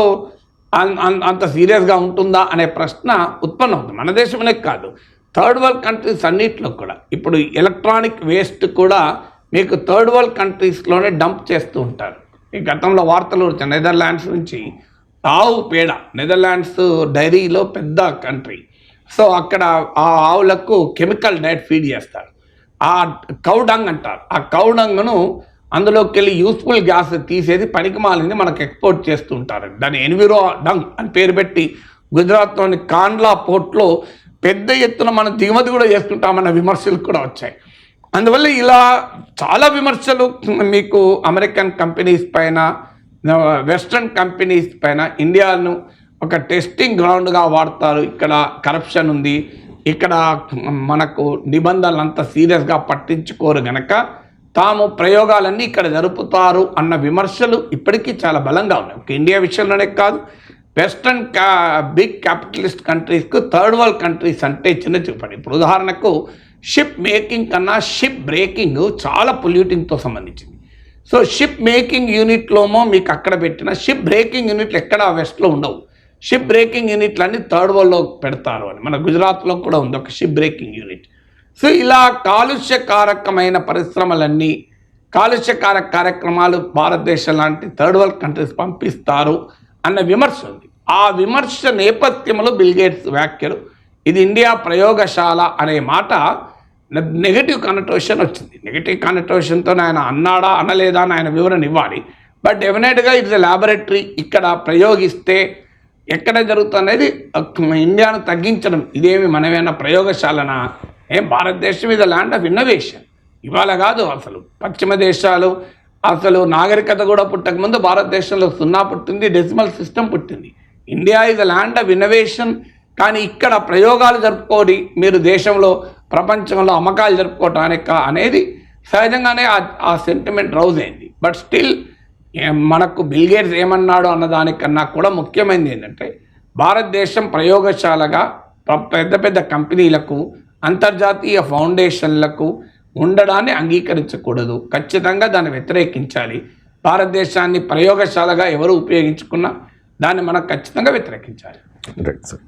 అంత సీరియస్గా ఉంటుందా అనే ప్రశ్న ఉత్పన్నమవుతుంది. మన దేశంలోనే కాదు, థర్డ్ వరల్డ్ కంట్రీస్ అన్నింటిలో కూడా. ఇప్పుడు ఎలక్ట్రానిక్ వేస్ట్ కూడా మీకు థర్డ్ వరల్డ్ కంట్రీస్లోనే డంప్ చేస్తూ ఉంటారు. ఈ గతంలో వార్తలు వచ్చాయి, నెదర్లాండ్స్ నుంచి ఆవు పేడ, నెదర్లాండ్స్ డైరీలో పెద్ద కంట్రీ. సో అక్కడ ఆ ఆవులకు కెమికల్ డైట్ ఫీడ్ చేస్తారు. ఆ కౌడంగ్ అంటారు. ఆ కౌడంగ్ను అందులోకి వెళ్ళి యూస్ఫుల్ గ్యాస్ తీసేది పనికి మాలింది మనకు ఎక్స్పోర్ట్ చేస్తూ ఉంటారు. దాన్ని ఎన్విరో డంగ్ అని పేరు పెట్టి గుజరాత్లోని కాండ్లా పోర్ట్లో పెద్ద ఎత్తున మనం దిగుమతి కూడా చేస్తుంటామన్న విమర్శలు కూడా వచ్చాయి. అందువల్ల ఇలా చాలా విమర్శలు మీకు అమెరికన్ కంపెనీస్ పైన, వెస్ట్రన్ కంపెనీస్ పైన ఇండియాను ఒక టెస్టింగ్ గ్రౌండ్గా వాడతారు. ఇక్కడ కరప్షన్ ఉంది, ఇక్కడ మనకు నిబంధనలు అంత సీరియస్గా పట్టించుకోరు గనక తాము ప్రయోగాలన్నీ ఇక్కడ జరుపుతారు అన్న విమర్శలు ఇప్పటికీ చాలా బలంగా ఉన్నాయి. ఇండియా విషయంలోనే కాదు, వెస్ట్రన్ బిగ్ క్యాపిటలిస్ట్ కంట్రీస్కు థర్డ్ వరల్డ్ కంట్రీస్ అంటే చిన్న చూపండి. ఇప్పుడు ఉదాహరణకు షిప్ మేకింగ్ కన్నా షిప్ బ్రేకింగ్ చాలా పొల్యూటింగ్తో సంబంధించింది. సో షిప్ మేకింగ్ యూనిట్లోమో మీకు అక్కడ పెట్టిన షిప్ బ్రేకింగ్ యూనిట్లు ఎక్కడ వెస్ట్లో ఉండవు. షిప్ బ్రేకింగ్ యూనిట్లన్నీ థర్డ్ వరల్డ్లో పెడతారు అని మన గుజరాత్లో కూడా ఉంది ఒక షిప్ బ్రేకింగ్ యూనిట్. సో ఇలా కాలుష్యకారకమైన పరిశ్రమలన్నీ, కాలుష్యకారక కార్యక్రమాలు భారతదేశం లాంటి థర్డ్ వరల్డ్ కంట్రీస్ పంపిస్తారు అన్న విమర్శ ఉంది. ఆ విమర్శ నేపథ్యంలో బిల్ గేట్స్ వ్యాఖ్యలు, ఇది ఇండియా ప్రయోగశాల అనే మాట నెగటివ్ కనెటోషన్ వచ్చింది. నెగటివ్ కనెటోషన్తో ఆయన అన్నాడా అనలేదా అని ఆయన వివరణ ఇవ్వాలి. బట్ డెఫినెట్గా ఇట్స్ ల్యాబొరేటరీ, ఇక్కడ ప్రయోగిస్తే ఎక్కడ జరుగుతుందనేది ఇండియాను తగ్గించడం. ఇదేమి మనమేనా ప్రయోగశాలనా? భారతదేశం ఇది ల్యాండ్ ఆఫ్ ఇన్నోవేషన్. ఇవాళ కాదు, అసలు పశ్చిమ దేశాలు అసలు నాగరికత కూడా పుట్టకముందు భారతదేశంలో 0 పుట్టింది, డెసిమల్ సిస్టమ్ పుట్టింది. ఇండియా ఇది ల్యాండ్ ఆఫ్ ఇన్నోవేషన్. కానీ ఇక్కడ ప్రయోగాలు జరుపుకోని మీరు దేశంలో ప్రపంచంలో అమ్మకాలు జరుపుకోవటానిక అనేది సహజంగానే ఆ సెంటిమెంట్ రౌజ్ అయింది. బట్ స్టిల్ మనకు బిల్ గేట్స్ ఏమన్నాడు అన్నదానికన్నా కూడా ముఖ్యమైనది ఏంటంటే భారతదేశం ప్రయోగశాలగా పెద్ద పెద్ద కంపెనీలకు, అంతర్జాతీయ ఫౌండేషన్లకు ఉండడాన్ని అంగీకరించకూడదు, ఖచ్చితంగా దాన్ని వ్యతిరేకించాలి. భారతదేశాన్ని ప్రయోగశాలగా ఎవరు ఉపయోగించుకున్నా దాన్ని మనం ఖచ్చితంగా వ్యతిరేకించాలి. Right sir.